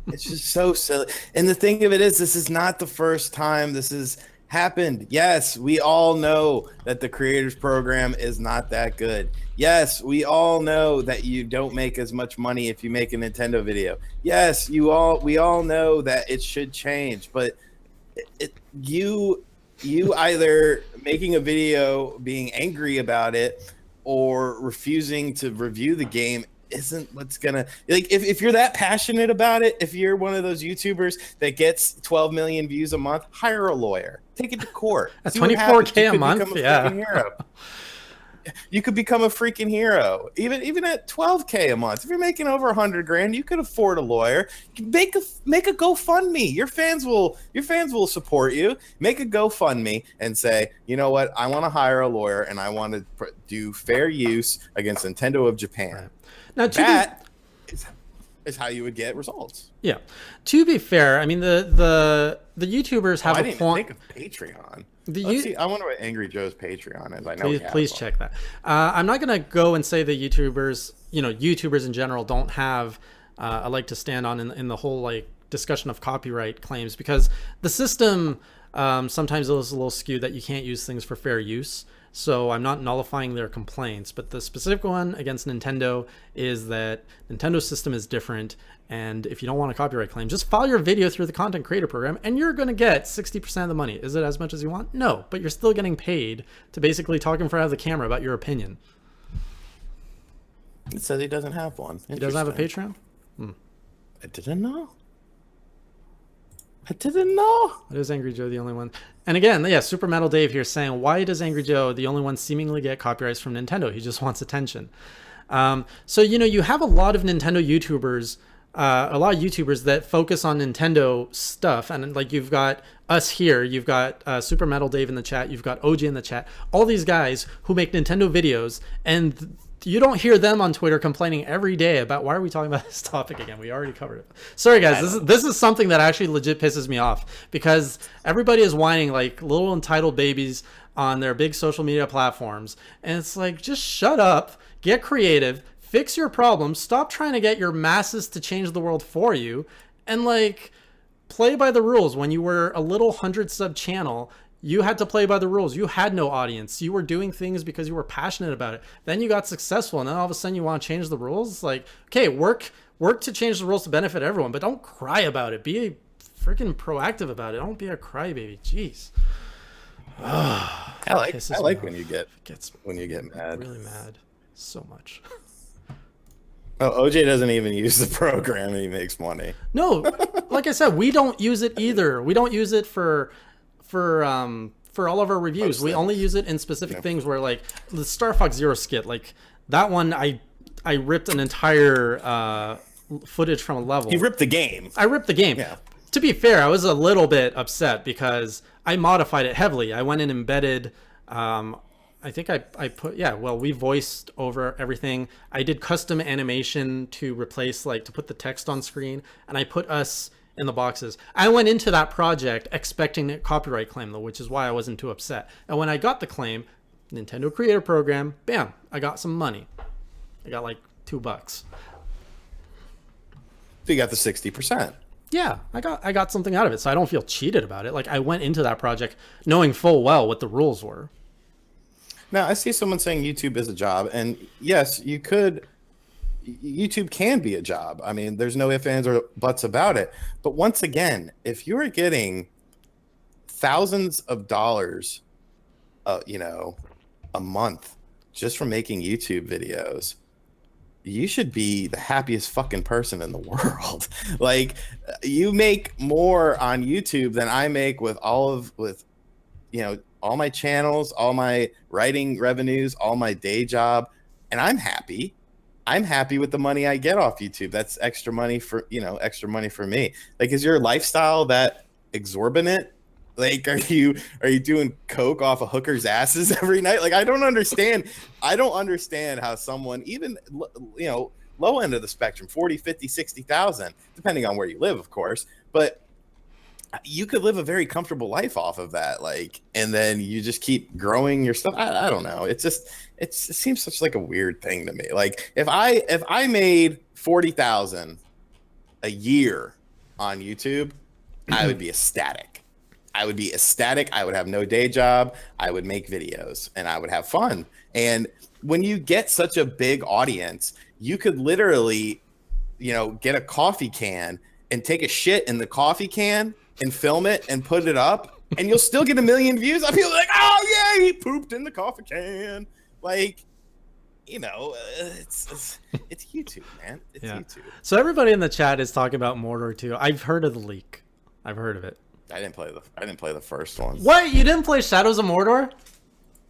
It's just so silly. And the thing of it is, this is not the first time this has happened. Yes, we all know that the creators program is not that good. Yes, we all know that you don't make as much money if you make a Nintendo video. Yes, we all know that it should change, but you either making a video being angry about it or refusing to review the game isn't what's gonna, like, if you're that passionate about it, if you're one of those YouTubers that gets 12 million views a month, hire a lawyer, take it to court. That's 24K a month. Yeah. You could become a freaking hero. Even at 12K a month, if you're making over 100 grand, you could afford a lawyer. Make a GoFundMe. Your fans will support you. Make a GoFundMe and say, you know what? I want to hire a lawyer and I want to do fair use against Nintendo of Japan. Right. Now, that is how you would get results. Yeah. To be fair, I mean the YouTubers have a point. I didn't think of Patreon. I wonder what Angry Joe's Patreon is. I know. Please check that. I'm not gonna go and say that YouTubers in general don't have a leg to stand on in the whole like discussion of copyright claims, because the system sometimes is a little skewed that you can't use things for fair use. So I'm not nullifying their complaints, but the specific one against Nintendo is that Nintendo's system is different, and if you don't want a copyright claim, just file your video through the content creator program and you're going to get 60% of the money. Is it as much as you want? No, but you're still getting paid to basically talk in front of the camera about your opinion. It says he doesn't have one. He doesn't have a Patreon? I didn't know. Is Angry Joe the only one? And again, yeah, Super Metal Dave here saying, why does Angry Joe, the only one, seemingly get copyrights from Nintendo? He just wants attention. So, you have a lot of Nintendo YouTubers, that focus on Nintendo stuff. And like you've got us here, you've got Super Metal Dave in the chat, you've got OG in the chat, all these guys who make Nintendo videos, and you don't hear them on Twitter complaining every day about why are we talking about this topic again? We already covered it. Sorry guys, this is something that actually legit pisses me off, because everybody is whining like little entitled babies on their big social media platforms, and it's like, just shut up, get creative, fix your problems, stop trying to get your masses to change the world for you, and like play by the rules. When you were a little 100 sub channel, you had to play by the rules. You had no audience. You were doing things because you were passionate about it. Then you got successful, and then all of a sudden you want to change the rules. It's like, okay, work to change the rules to benefit everyone, but don't cry about it. Be freaking proactive about it. Don't be a crybaby. Jeez. I like when you get mad. Really mad. So much. Oh, OJ doesn't even use the program and he makes money. No, like I said, we don't use it either. We don't use it for all of our reviews. We only use it in specific things where, like the Star Fox Zero skit, like that one, I ripped an entire footage from a level. You ripped the game. I ripped the game. Yeah. To be fair, I was a little bit upset because I modified it heavily. I went and embedded, I think we voiced over everything. I did custom animation to replace, like, to put the text on screen, and I put us in the boxes. I went into that project expecting a copyright claim, though, which is why I wasn't too upset. And when I got the claim, Nintendo Creator Program, bam, I got some money. I got like $2. So you got the 60%. Yeah, I got something out of it, so I don't feel cheated about it. Like, I went into that project knowing full well what the rules were. Now, I see someone saying YouTube is a job, and yes, YouTube can be a job. I mean, there's no ifs, ands, or buts about it. But once again, if you're getting thousands of dollars, a month just from making YouTube videos, you should be the happiest fucking person in the world. Like, you make more on YouTube than I make with all my channels, all my writing revenues, all my day job, and I'm happy. I'm happy with the money I get off YouTube. That's extra money for me. Like, is your lifestyle that exorbitant? Like, are you doing coke off of hookers' asses every night? Like, I don't understand how someone, even, low end of the spectrum, 40, 50, 60,000, depending on where you live, of course, but you could live a very comfortable life off of that, like, and then you just keep growing your stuff. I don't know. It seems such like a weird thing to me. Like, if I made 40,000 a year on YouTube, I would be ecstatic. I would have no day job. I would make videos and I would have fun. And when you get such a big audience, you could literally, get a coffee can and take a shit in the coffee can and film it and put it up, and you'll still get 1 million views. I feel like, oh yeah, he pooped in the coffee can. Like, it's YouTube, man. It's YouTube. So everybody in the chat is talking about Mordor 2. I've heard of the leak. I've heard of it. I didn't play the first one. What? You didn't play Shadows of Mordor?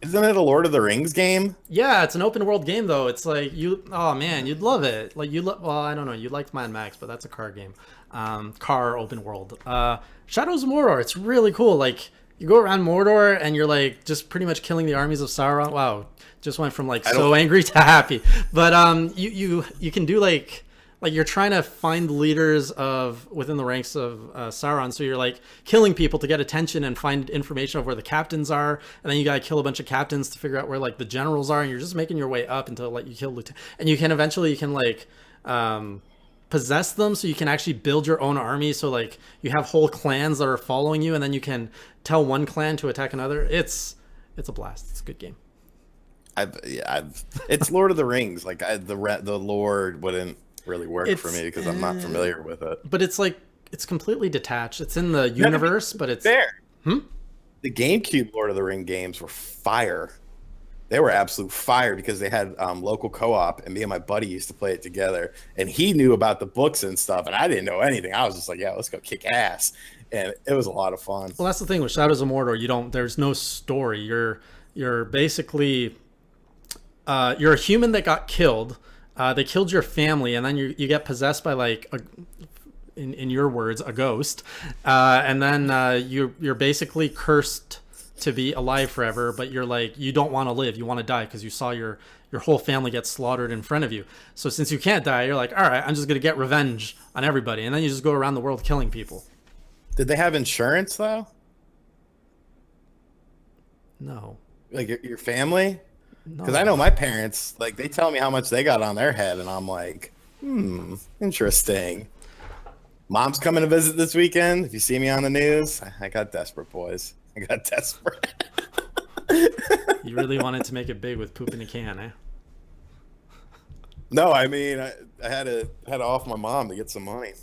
Isn't it a Lord of the Rings game? Yeah, it's an open world game though. It's like oh man, you'd love it. Like well, I don't know, you liked Mad Max, but that's a car game. Car open world. Shadows of Mordor, it's really cool. Like you go around Mordor and you're like just pretty much killing the armies of Sauron. Wow, just went from like so angry to happy. But you can do like you're trying to find leaders of within the ranks of Sauron, so you're like killing people to get attention and find information of where the captains are, and then you gotta kill a bunch of captains to figure out where like the generals are, and you're just making your way up until like you kill lieutenant, and you can eventually like possess them, so you can actually build your own army. So like you have whole clans that are following you, and then you can tell one clan to attack another. It's a blast. It's a good game. It's Lord of the Rings. Like the lore wouldn't really work for me because I'm not familiar with it. But it's like it's completely detached. It's in the universe, but it's fair. The GameCube Lord of the Ring games were fire. They were absolute fire because they had local co-op, and me and my buddy used to play it together. And he knew about the books and stuff, and I didn't know anything. I was just like, yeah, let's go kick ass, and it was a lot of fun. Well, that's the thing with Shadows of Mordor. There's no story. You're basically you're a human that got killed. They killed your family, and then you get possessed by like in your words, a ghost, and then you're basically cursed to be alive forever. But you're like you don't want to live, you want to die because you saw your whole family get slaughtered in front of you. So since you can't die, you're like, all right, I'm just gonna get revenge on everybody, and then you just go around the world killing people. Did they have insurance though? No. Like your family? Because No. I know my parents, like they tell me how much they got on their head, and I'm like, interesting. Mom's coming to visit this weekend. If you see me on the news, I got desperate, boys. I got desperate. You really wanted to make it big with poop in a can, eh? No, I mean, I had to off my mom to get some money.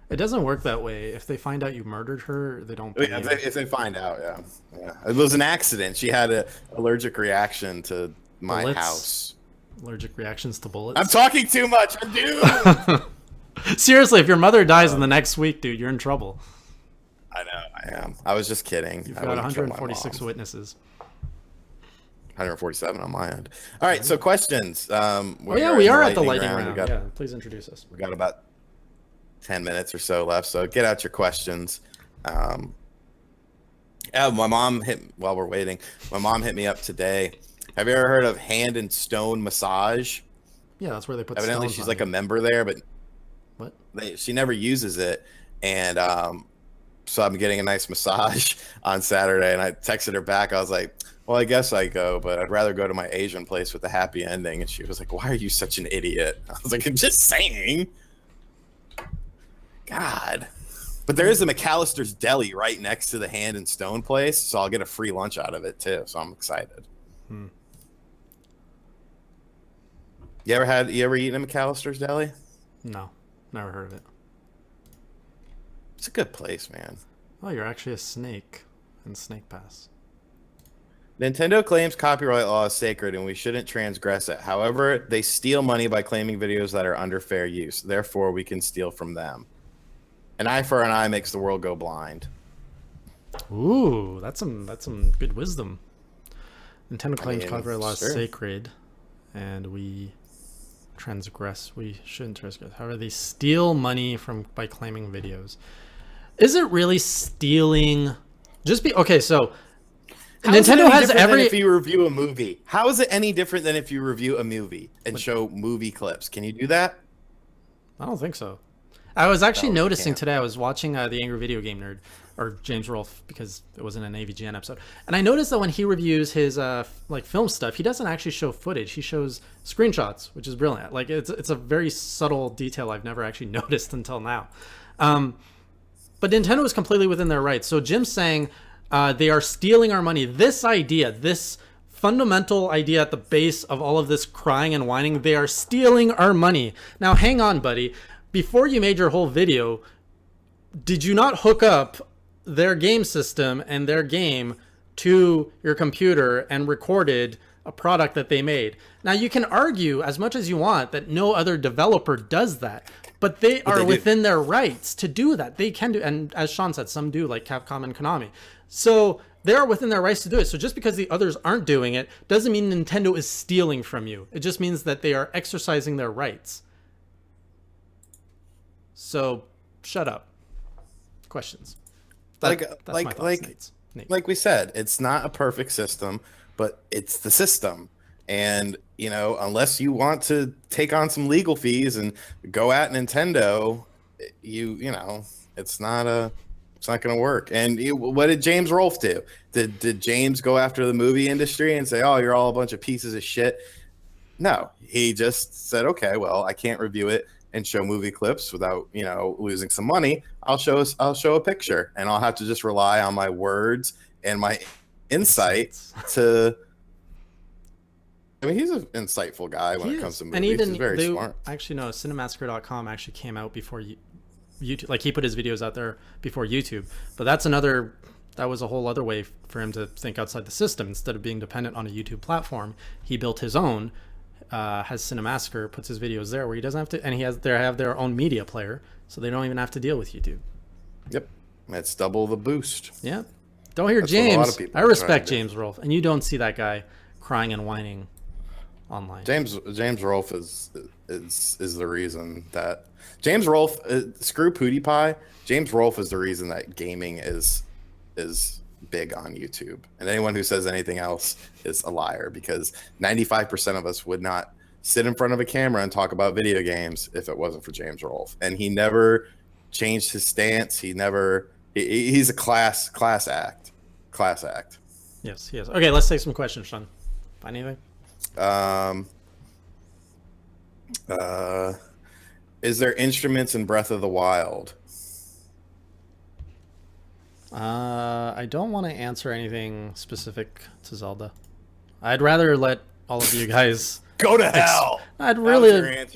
It doesn't work that way. If they find out you murdered her, they don't pay you. If they find out, yeah. It was an accident. She had an allergic reaction to my Bullets? house. Allergic reactions to bullets. I'm talking too much. I'm due. Seriously, if your mother dies in the next week, dude, you're in trouble. I know, I am. I was just kidding. You've got 146 witnesses. 147 on my end. All right, so questions. We are at the lightning round. Yeah, please introduce us. We got about 10 minutes or so left, so get out your questions. My mom while we're waiting, my mom hit me up today. Have you ever heard of Hand and Stone Massage? Yeah, that's where they put Evidently she's like a member there, but what? She never uses it. And so I'm getting a nice massage on Saturday, and I texted her back. I was like, well, I guess I go, but I'd rather go to my Asian place with a happy ending. And she was like, why are you such an idiot? I was like, I'm just saying. God. But there is a McAllister's Deli right next to the Hand and Stone place, so I'll get a free lunch out of it too. So I'm excited. You ever eaten a McAllister's Deli? No, never heard of it. It's a good place, man. Oh, you're actually a snake in Snake Pass. Nintendo claims copyright law is sacred and we shouldn't transgress it. However, they steal money by claiming videos that are under fair use. Therefore, we can steal from them. An eye for an eye makes the world go blind. Ooh, that's some good wisdom. Nintendo claims copyright law is sacred, and we transgress. We shouldn't transgress. However, they steal money by claiming videos. Is it really stealing? Okay, so Nintendo has if you review a movie. How is it any different than if you review a movie and show movie clips? Can you do that? I don't think so. I was actually noticing today, I was watching The Angry Video Game Nerd, or James Rolfe, because it wasn't an AVGN episode. And I noticed that when he reviews his film stuff, he doesn't actually show footage. He shows screenshots, which is brilliant. Like it's a very subtle detail I've never actually noticed until now. But Nintendo is completely within their rights. So Jim's saying they are stealing our money. This idea, this fundamental idea at the base of all of this crying and whining, they are stealing our money. Now, hang on, buddy. Before you made your whole video, did you not hook up their game system and their game to your computer and recorded a product that they made? Now, you can argue as much as you want that no other developer does that. But they are within their rights to do that. They can do, and as Shawn said, some do, like Capcom and Konami. So they're within their rights to do it. So just because the others aren't doing it doesn't mean Nintendo is stealing from you. It just means that they are exercising their rights. So shut up. Questions. That's my thoughts, Nate. Like we said, it's not a perfect system, but it's the system. And, you know, unless you want to take on some legal fees and go at Nintendo, you know, it's not going to work. And what did James Rolfe do? Did James go after the movie industry and say, "Oh, you're all a bunch of pieces of shit"? No, he just said, "Okay, well, I can't review it and show movie clips without, you know, losing some money. I'll show a picture, and I'll have to just rely on my words and my insight to." I mean, he's an insightful guy when it comes to movies. And even he's very smart. Actually, no, Cinemassacre.com actually came out before YouTube. Like, he put his videos out there before YouTube. But that was a whole other way for him to think outside the system. Instead of being dependent on a YouTube platform, he built his own, has Cinemassacre, puts his videos there where he doesn't have to, and they have their own media player, so they don't even have to deal with YouTube. Yep. That's double the boost. Yeah. Don't hear James. I respect James Rolfe, and you don't see that guy crying and whining online. James Rolfe is the reason that James Rolfe, screw PewDiePie. James Rolfe is the reason that gaming is big on YouTube, and anyone who says anything else is a liar, because 95% of us would not sit in front of a camera and talk about video games if it wasn't for James Rolfe. And he never changed his stance. He's a class act. Yes, he is. Okay, let's take some questions, Shawn. Find anything? Is there instruments in Breath of the Wild? I don't want to answer anything specific to Zelda. I'd rather let all of you guys go to hell. I'd really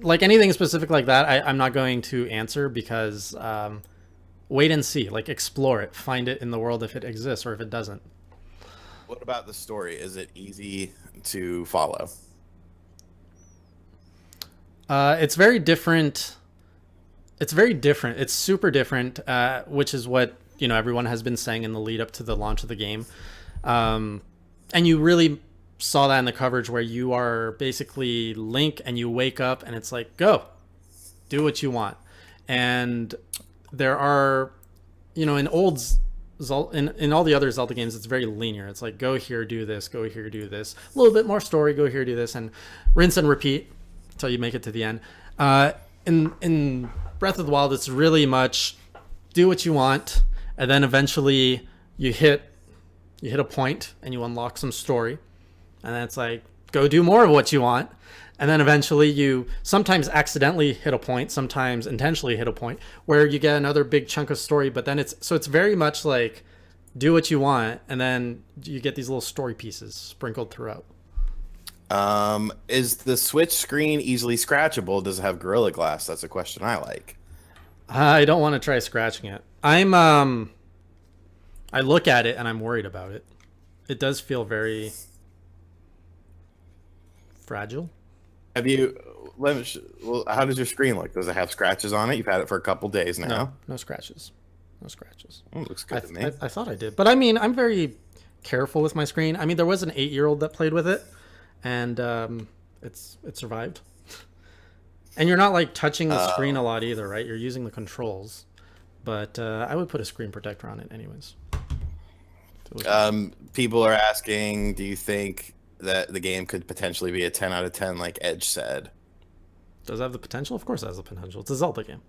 like anything specific like that. I'm not going to answer, because wait and see. Like, explore it, find it in the world if it exists or if it doesn't. What about the story? Is it easy to follow? It's very different. It's very different. It's super different, which is what, you know, everyone has been saying in the lead up to the launch of the game. And you really saw that in the coverage, where you are basically Link and you wake up and it's like, go, do what you want. And there are, you know, in all the other Zelda games, it's very linear. It's like, go here, do this, go here, do this. A little bit more story, go here, do this, and rinse and repeat until you make it to the end. In Breath of the Wild, it's really much do what you want, and then eventually you hit a point and you unlock some story, and then it's like, go do more of what you want. And then eventually you sometimes accidentally hit a point, sometimes intentionally hit a point where you get another big chunk of story. But then it's very much like, do what you want, and then you get these little story pieces sprinkled throughout. Is the Switch screen easily scratchable? Does it have Gorilla Glass? That's a question I like. I don't want to try scratching it. I look at it and I'm worried about it. It does feel very fragile. How does your screen look? Does it have scratches on it? You've had it for a couple days now. No scratches. Oh, looks good to me. I thought I did, but I mean, I'm very careful with my screen. I mean, there was an 8-year-old that played with it, and it survived. And you're not like touching the screen a lot either, right? You're using the controls, but I would put a screen protector on it anyways. People are asking, do you think that the game could potentially be a 10 out of 10 like Edge said? Does it have the potential? Of course it has the potential. It's a Zelda game.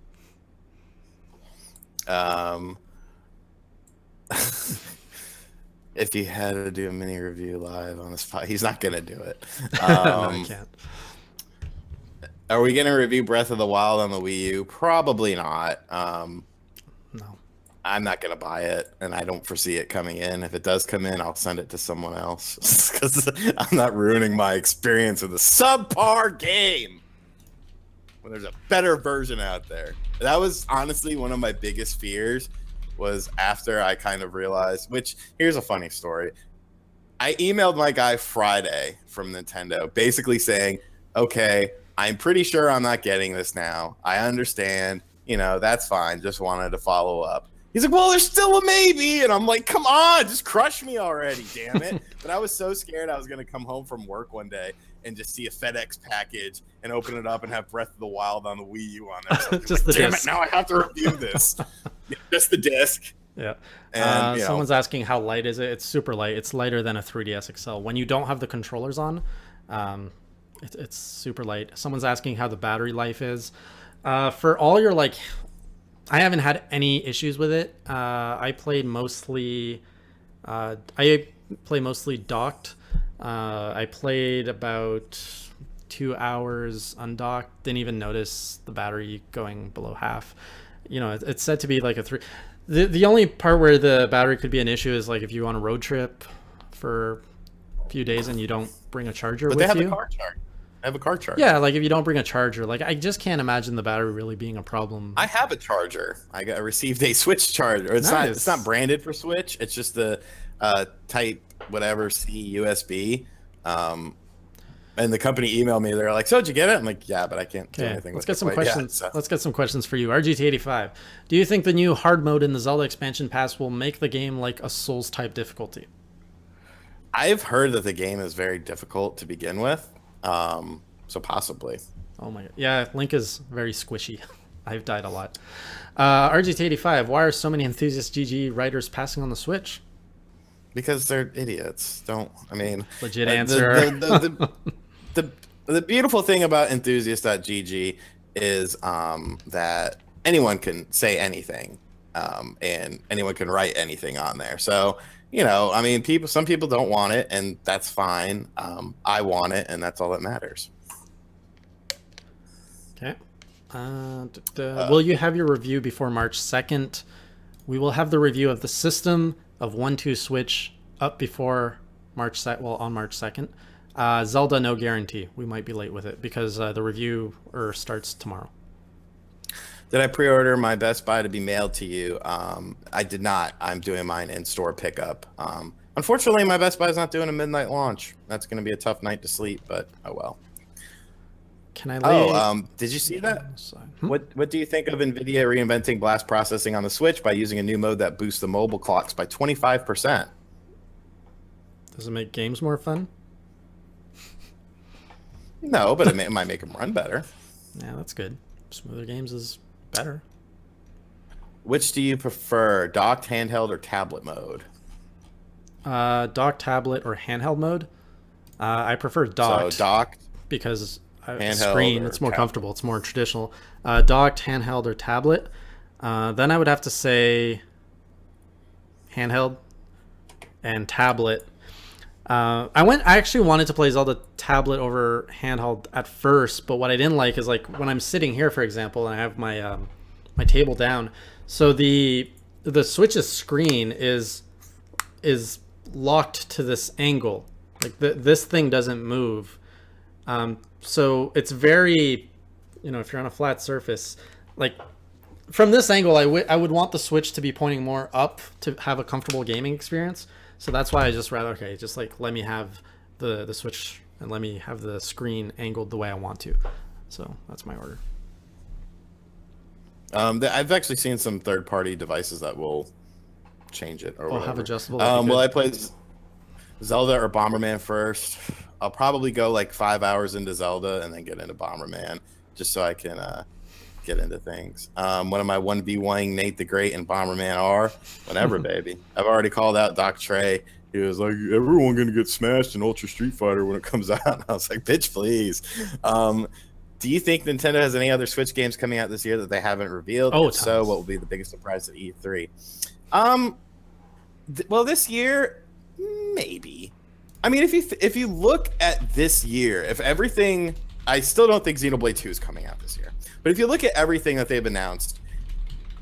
If he had to do a mini review live on the spot, he's not going to do it. No, he can't. Are we going to review Breath of the Wild on the Wii U? Probably not. No. I'm not going to buy it, and I don't foresee it coming in. If it does come in, I'll send it to someone else, because I'm not ruining my experience with a subpar game when there's a better version out there. That was honestly one of my biggest fears, was after I kind of realized, which, here's a funny story. I emailed my guy Friday from Nintendo basically saying, okay, I'm pretty sure I'm not getting this now. I understand. You know, that's fine. Just wanted to follow up. He's like, well, there's still a maybe. And I'm like, come on, just crush me already, damn it. But I was so scared I was going to come home from work one day and just see a FedEx package and open it up and have Breath of the Wild on the Wii U on there. So just the damn disc. it, now I have to review this. Just the disc. Yeah. And, someone's asking how light is it? It's super light. It's lighter than a 3DS XL. When you don't have the controllers on, it's super light. Someone's asking how the battery life is. For all your like, I haven't had any issues with it. I play mostly docked. I played about 2 hours undocked. Didn't even notice the battery going below half. You know, it's said to be like a 3. The only part where the battery could be an issue is like if you on a road trip for a few days and you don't bring a charger with you. But they have a car charger. I have a car charger. Yeah, like if you don't bring a charger, like I just can't imagine the battery really being a problem. I have a charger. I received a Switch charger. It's not branded for Switch. It's just the Type whatever C USB. And the company emailed me. They're like, "So did you get it?" I'm like, "Yeah, but I can't do anything." Let's with get some it questions. yet, so. Let's get some questions for you. RGT85. Do you think the new hard mode in the Zelda expansion pass will make the game like a Souls type difficulty? I've heard that the game is very difficult to begin with. So possibly. Oh my god. Yeah, Link is very squishy. I've died a lot. RGT85, why are so many enthusiast GG writers passing on the Switch? Because they're idiots. Legit answer. The beautiful thing about enthusiast.gg is that anyone can say anything, and anyone can write anything on there. So, you know, I mean, some people don't want it, and that's fine. I want it, and that's all that matters. Okay. Will you have your review before March 2nd? We will have the review of the system of 1-2 Switch up before on March 2nd. Zelda, no guarantee. We might be late with it because the review starts tomorrow. Did I pre-order my Best Buy to be mailed to you? I did not. I'm doing mine in-store pickup. Unfortunately, my Best Buy is not doing a midnight launch. That's going to be a tough night to sleep, but oh well. Can I did you see that? What do you think of NVIDIA reinventing blast processing on the Switch by using a new mode that boosts the mobile clocks by 25%? Does it make games more fun? No, but it might make them run better. Yeah, that's good. Smoother games is better. Which do you prefer, docked, handheld, or tablet mode? Docked, tablet, or handheld mode? I prefer docked. So docked, because handheld, screen, it's more comfortable. It's more traditional. Docked, handheld, or tablet. Then I would have to say handheld and tablet. I actually wanted to play Zelda tablet over handheld at first, but what I didn't like is like when I'm sitting here, for example, and I have my my table down, so the Switch's screen is locked to this angle. Like this thing doesn't move. So it's very, you know, if you're on a flat surface, like from this angle, I would want the Switch to be pointing more up to have a comfortable gaming experience. So that's why I just just like let me have the Switch and let me have the screen angled the way I want to. So that's my order. I've actually seen some third-party devices that will change it or whatever. Have adjustable. Will I play Zelda or Bomberman first? I'll probably go like 5 hours into Zelda and then get into Bomberman just so I can get into things. One of my 1v1ing Nate the Great and Bomberman R, whatever, baby. I've already called out Doc Trey. He was like, everyone gonna get smashed in Ultra Street Fighter when it comes out. And I was like, bitch, please. Do you think Nintendo has any other Switch games coming out this year that they haven't revealed? If so, what will be the biggest surprise at E3? Well, this year, maybe. I mean, if you look at this year, if everything, I still don't think Xenoblade 2 is coming out this year. But if you look at everything that they've announced,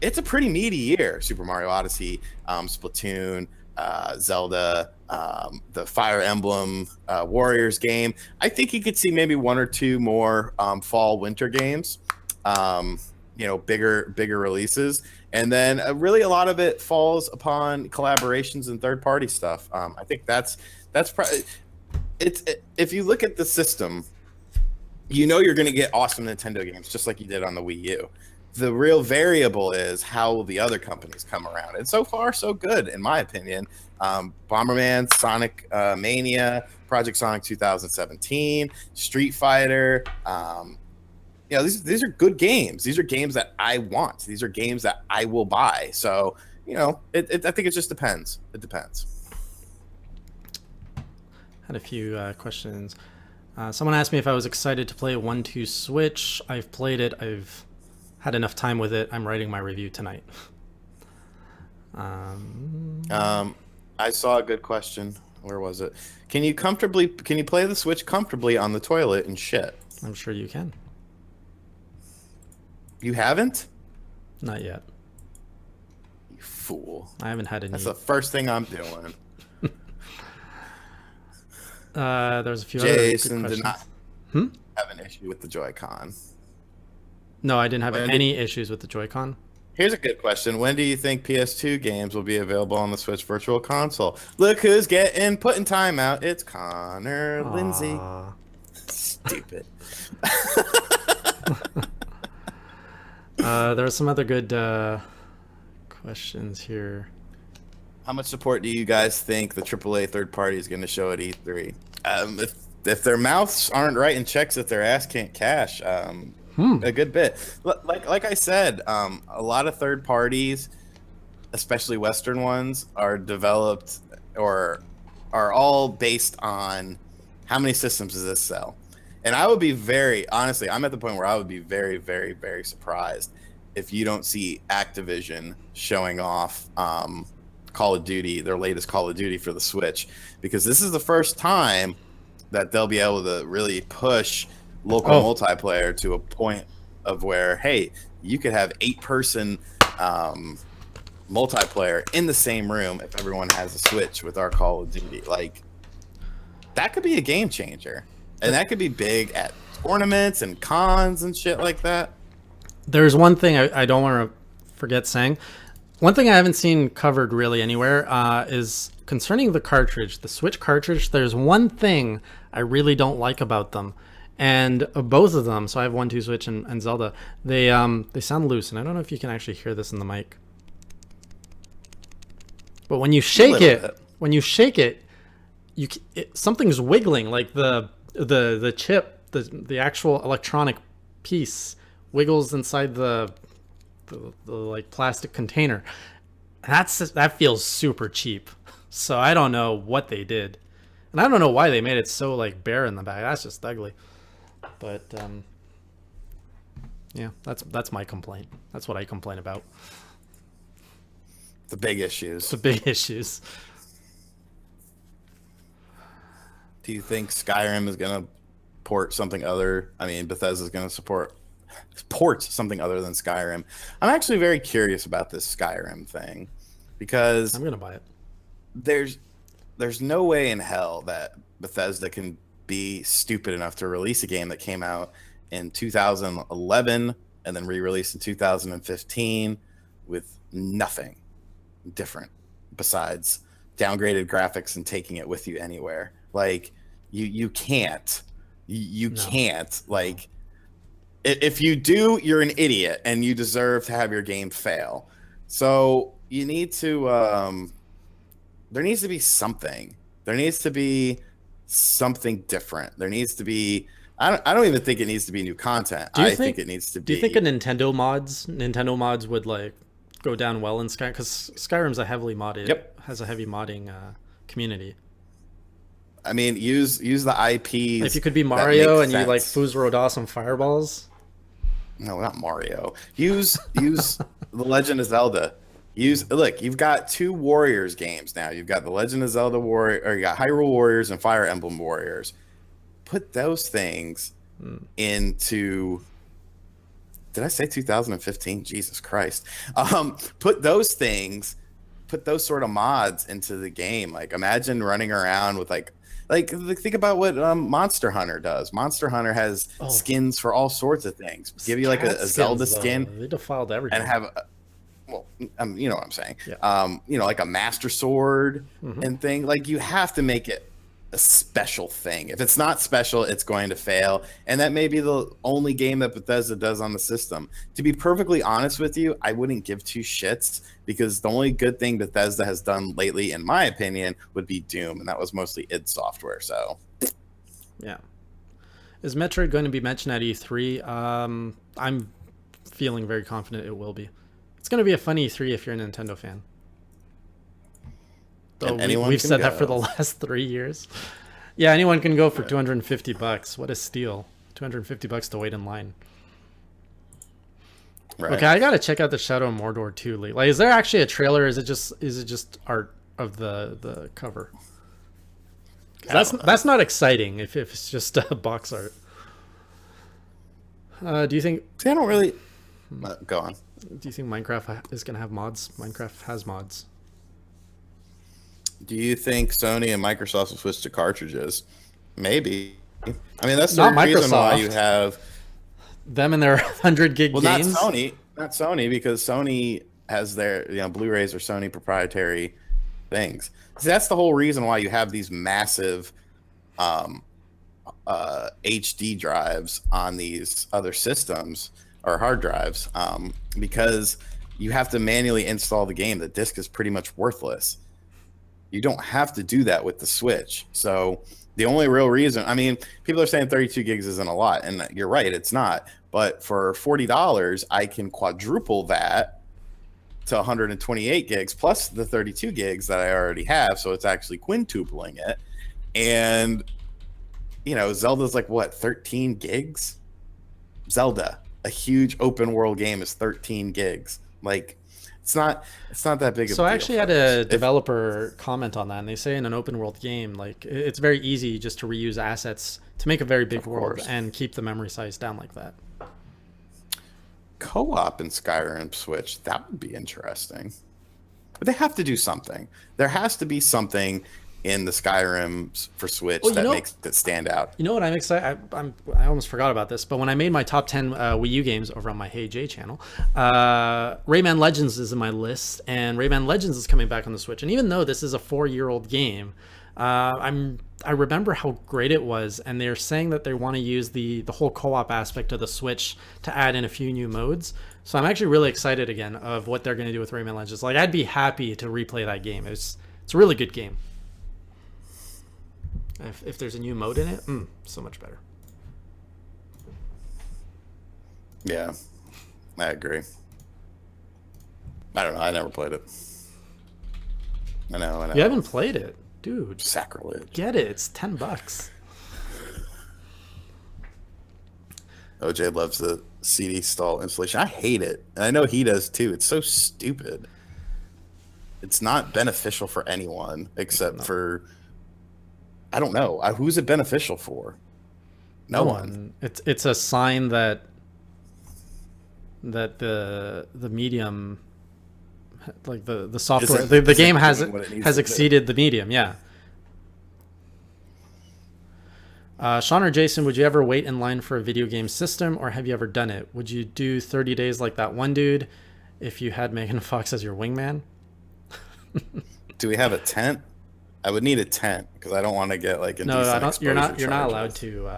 it's a pretty meaty year. Super Mario Odyssey, Splatoon, Zelda, the Fire Emblem Warriors game. I think you could see maybe one or two more fall winter games, you know, bigger releases. And then really a lot of it falls upon collaborations and third-party stuff. I think that's probably if you look at the system, you know you're going to get awesome Nintendo games just like you did on the Wii U. The real variable is how will the other companies come around. And so far, so good, in my opinion. Bomberman, Sonic Mania, Project Sonic 2017, Street Fighter. These are good games. These are games that I want. These are games that I will buy. So, I think it just depends. It depends. Had a few questions. Someone asked me if I was excited to play 1-2 Switch. I've played it. I've had enough time with it. I'm writing my review tonight. I saw a good question. Where was it? Can you play the Switch comfortably on the toilet and shit? I'm sure you can. You haven't? Not yet. You fool. I haven't had any. That's the first thing I'm doing. There's a few Jason other good did questions. not have an issue with the Joy-Con. No, I didn't have any issues with the Joy-Con. Here's a good question. When do you think PS2 games will be available on the Switch Virtual Console? Look who's put in timeout. It's Connor Lindsay. Stupid. There are some other good questions here. How much support do you guys think the AAA third party is going to show at E3? If their mouths aren't writing checks that their ass can't cash, a good bit. Like I said, a lot of third parties, especially Western ones, are developed or are all based on how many systems does this sell. And I would be honestly, I'm at the point where I would be very, very, very surprised if you don't see Activision showing off Call of Duty, their latest Call of Duty for the Switch, because this is the first time that they'll be able to really push local multiplayer to a point of where, hey, you could have 8-person multiplayer in the same room if everyone has a Switch with our Call of Duty. Like, that could be a game changer. And that could be big at tournaments and cons and shit like that. There's one thing I don't want to forget saying. One thing I haven't seen covered really anywhere is concerning the cartridge, the Switch cartridge. There's one thing I really don't like about them. And both of them, so I have 1-2 Switch and Zelda, they sound loose. And I don't know if you can actually hear this in the mic. But when you shake it, something's wiggling, like the chip, the actual electronic piece wiggles inside the like plastic container. That feels super cheap. So I don't know what they did, and I don't know why they made it so like bare in the back. That's just ugly. But yeah, that's my complaint. That's what I complain about. The big issues. The big issues. Do you think Skyrim is going to port something other? I mean, Bethesda's going to port something other than Skyrim. I'm actually very curious about this Skyrim thing because I'm going to buy it. There's no way in hell that Bethesda can be stupid enough to release a game that came out in 2011 and then re-released in 2015 with nothing different besides downgraded graphics and taking it with you anywhere. Like, you can't. You can't. Like, if you do, you're an idiot and you deserve to have your game fail. So you need to there needs to be something. There needs to be something different. There needs to be I don't even think it needs to be new content. I think it needs to be. Do you think Nintendo mods would like go down well in Skyrim? Because Skyrim's a heavily modded, has a heavy modding community. I mean, use the IPs. If you could be Mario and you like Fuzz some fireballs. No, not Mario. Use The Legend of Zelda. Look, you've got 2 Warriors games now. You've got The Legend of Zelda or you got Hyrule Warriors and Fire Emblem Warriors. Put those things into. Did I say 2015? Jesus Christ. Put those sort of mods into the game. Like, imagine running around with like think about what Monster Hunter does. Monster Hunter has skins for all sorts of things. Give you like a Zelda skin. They defiled everything. And have you know what I'm saying. Yeah. Like a Master Sword and thing. Like, you have to make it a special thing. If it's not special, it's going to fail. And that may be the only game that Bethesda does on the system. To be perfectly honest with you, I wouldn't give two shits, because the only good thing Bethesda has done lately, in my opinion, would be Doom. And that was mostly id Software. So, yeah. Is Metroid going to be mentioned at E3? I'm feeling very confident it will be. It's going to be a fun E3 if you're a Nintendo fan. Though we've said that for the last 3 years. Yeah, anyone can go for $250. What a steal. $250 to wait in line. Right. Okay, I gotta check out the Shadow of Mordor too. Like, is there actually a trailer? Or is it just art of the cover? That's not exciting if it's just box art. Do you think? See, I don't really. Go on. Do you think Minecraft is gonna have mods? Minecraft has mods. Do you think Sony and Microsoft will switch to cartridges? Maybe. I mean, that's not the reason Microsoft. why you have them and their 100 gig games. Not Sony, because Sony has their, Blu-rays are Sony proprietary things. See, that's the whole reason why you have these massive HD drives on these other systems or hard drives, because you have to manually install the game. The disc is pretty much worthless. You don't have to do that with the Switch. So the only real reason, I mean, people are saying 32 gigs isn't a lot, and you're right, it's not. But for $40, I can quadruple that to 128 gigs plus the 32 gigs that I already have. So it's actually quintupling it. And, Zelda's like, what, 13 gigs? Zelda, a huge open world game, is 13 gigs. Like, it's not that big of a deal. So I actually had a developer comment on that, and they say in an open world game, like, it's very easy just to reuse assets to make a very big world and keep the memory size down like that. Co-op in Skyrim Switch, that would be interesting. But they have to do something. There has to be something in the Skyrim for Switch that makes it stand out. You know what I'm excited? I almost forgot about this, but when I made my top 10 Wii U games over on my Hey J channel, Rayman Legends is in my list, and Rayman Legends is coming back on the Switch. And even though this is a 4-year-old game, I remember how great it was, and they're saying that they want to use the whole co-op aspect of the Switch to add in a few new modes. So I'm actually really excited again of what they're going to do with Rayman Legends. Like, I'd be happy to replay that game. It's a really good game. If there's a new mode in it, so much better. Yeah, I agree. I don't know. I never played it. I know. You haven't played it, dude. Sacrilege. Get it. It's $10. OJ loves the CD stall installation. I hate it, and I know he does too. It's so stupid. It's not beneficial for anyone except for, I don't know. Who's it beneficial for? No one. It's a sign that the medium, like the software, the game has exceeded the medium. Yeah. Shawn or Jason, would you ever wait in line for a video game system, or have you ever done it? Would you do 30 days like that one dude if you had Megan Fox as your wingman? Do we have a tent? I would need a tent because I don't want to get like no. I don't. You're not allowed to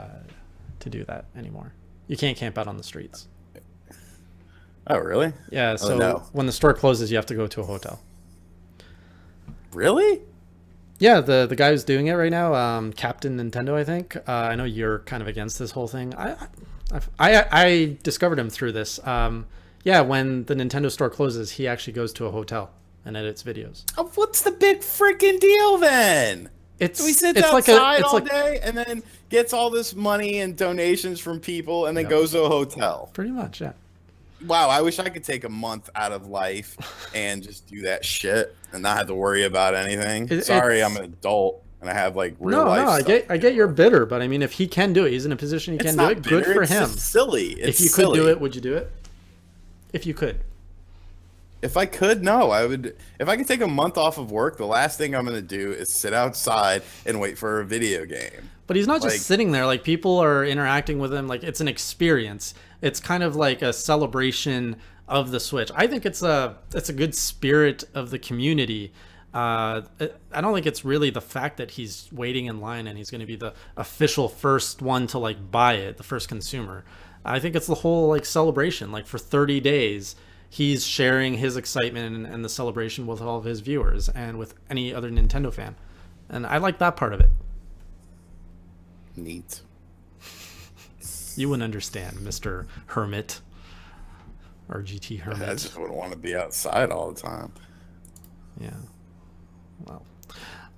do that anymore. You can't camp out on the streets. Oh really? Yeah. So when the store closes, you have to go to a hotel. Really? Yeah. The guy who's doing it right now, Captain Nintendo, I think. I know you're kind of against this whole thing. I discovered him through this. Yeah. When the Nintendo store closes, he actually goes to a hotel and edits videos. Oh, what's the big freaking deal then? He sits outside all day and then gets all this money and donations from people and then goes to a hotel. Pretty much, yeah. Wow, I wish I could take a month out of life and just do that shit and not have to worry about anything. Sorry, I'm an adult and I have like real life. No, I get you're bitter, but I mean, if he can do it, he's in a position he can do it. Good for him. It's silly. If you could do it, would you do it? If you could. If I could, no, I would. If I could take a month off of work, the last thing I'm going to do is sit outside and wait for a video game. But he's not just sitting there. Like, people are interacting with him. Like, it's an experience. It's kind of like a celebration of the Switch. I think it's a good spirit of the community I don't think it's really the fact that he's waiting in line and he's going to be the official first one to like buy it, the first consumer. I think it's the whole like celebration. Like for 30 days, he's sharing his excitement and the celebration with all of his viewers and with any other Nintendo fan. And I like that part of it. Neat. You wouldn't understand, Mr. Hermit. Or GT Hermit. I just wouldn't want to be outside all the time. Yeah. Well,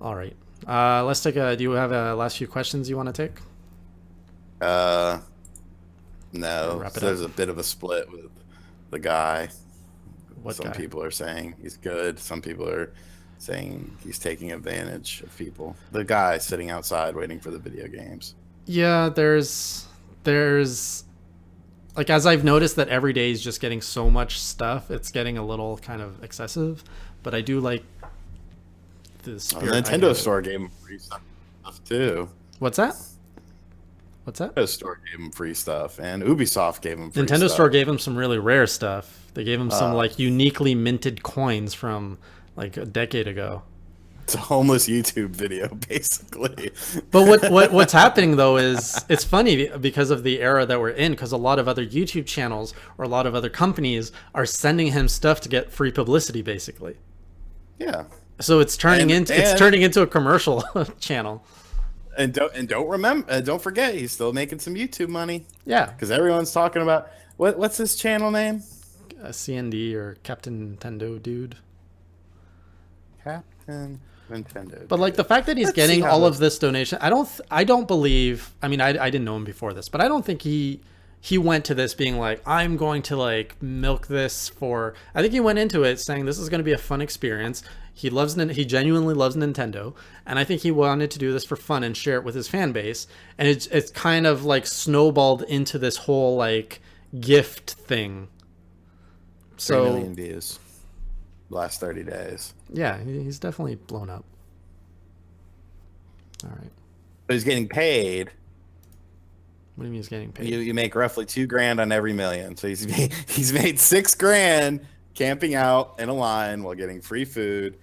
all right. Let's take do you have a last few questions you want to take? No. Wrap it So there's up. a bit of a split with the guy. What Some guy? people are saying he's good. Some people are saying he's taking advantage of people. The guy sitting outside waiting for the video games. Yeah, there's like, as I've noticed that every day is just getting so much stuff, it's getting a little kind of excessive. But I do like the The spirit. I Nintendo give it. store gave him free stuff too. What's that? What's that? Nintendo store gave him free stuff, and Ubisoft gave him free Nintendo stuff. Store gave him some really rare stuff. They gave him some like uniquely minted coins from like a decade ago. It's a homeless YouTube video, basically. But what's happening though is it's funny because of the era that we're in, because a lot of other YouTube channels or a lot of other companies are sending him stuff to get free publicity, basically. Yeah. So it's turning into a commercial channel. And don't forget, he's still making some YouTube money. Yeah, Because everyone's talking about what's his channel name? a CND or Captain Nintendo dude. Captain Nintendo. But like the fact that he's Let's getting see how all this- of this donation, I don't believe. I mean, I didn't know him before this, but I don't think he went to this being like, I'm going to like milk this for. I think he went into it saying this is going to be a fun experience. He genuinely loves Nintendo, and I think he wanted to do this for fun and share it with his fan base. And it's kind of like snowballed into this whole like gift thing. 3 So million views. Last 30 days. yeah, he's definitely blown up. All right. But he's getting paid. What do you mean he's getting paid? You make roughly $2,000 on every million. So he's made $6,000 camping out in a line while getting free food,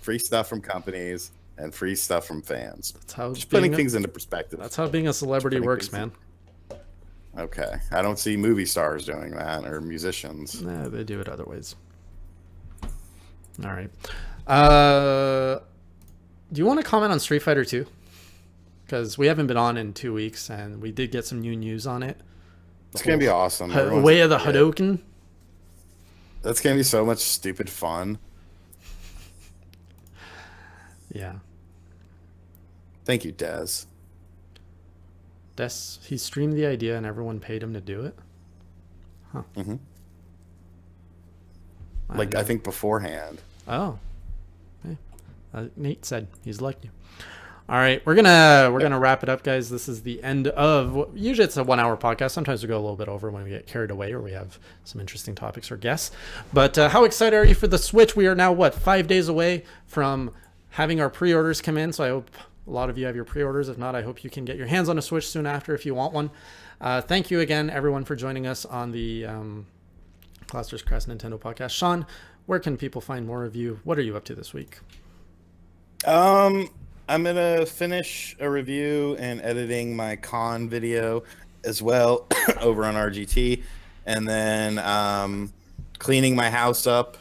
free stuff from companies, and free stuff from fans. That's how Just putting things into perspective. That's how being a celebrity works, man. Okay. I don't see movie stars doing that or musicians. Nah, they do it other ways. All right. Do you want to comment on Street Fighter 2? Because we haven't been on in 2 weeks, and we did get some new news on it. It's going to be awesome. Way of the Hadouken. That's going to be so much stupid fun. Yeah. Thank you, Dez. He streamed the idea, and everyone paid him to do it. Huh. Mm-hmm. I Like, know. I think beforehand. Oh. Hey. Nate said he's liked you. All right, we're gonna wrap it up, guys. This is the end of. Usually it's a 1 hour podcast. Sometimes we go a little bit over when we get carried away or we have some interesting topics or guests. But how excited are you for the Switch? We are now 5 days away from having our pre-orders come in. So I hope a lot of you have your pre-orders. If not, I hope you can get your hands on a Switch soon after if you want one. Thank you again, everyone, for joining us on the Clusters Crest Nintendo podcast. Shawn, where can people find more of you? What are you up to this week? I'm gonna finish a review and editing my con video as well over on RGT, and then cleaning my house up,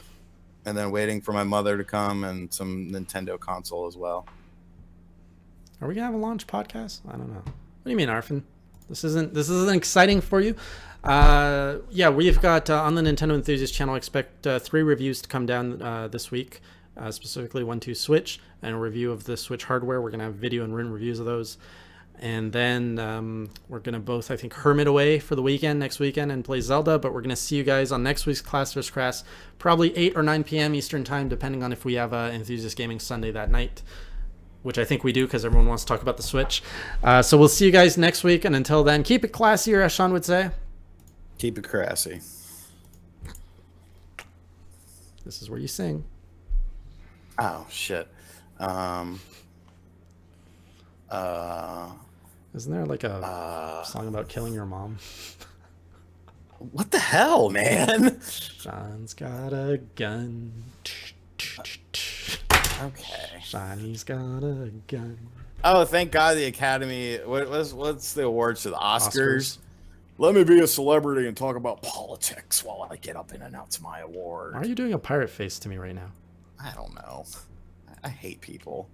and then waiting for my mother to come and some Nintendo console as well. Are we gonna have a launch podcast? I don't know. What do you mean, Arfin? This isn't exciting for you? Yeah, we've got on the Nintendo Enthusiast channel. Expect 3 reviews to come down this week. Specifically 1-2 Switch and a review of the Switch hardware. We're going to have video and written reviews of those. And then we're going to both, I think, hermit away for the weekend, next weekend, and play Zelda. But we're going to see you guys on next week's Class vs. Crass, probably 8 or 9 p.m. Eastern time, depending on if we have Enthusiast Gaming Sunday that night, which I think we do because everyone wants to talk about the Switch. So we'll see you guys next week. And until then, keep it classier, as Shawn would say. Keep it crassy. This is where you sing. Oh shit. Isn't there like a song about killing your mom? What the hell, man? Shawn's got a gun. Okay. Shawnee's got a gun. Oh, thank God the Academy. What's the awards to the Oscars? Oscars. Let me be a celebrity and talk about politics while I get up and announce my award. Why are you doing a pirate face to me right now? I don't know. I hate people.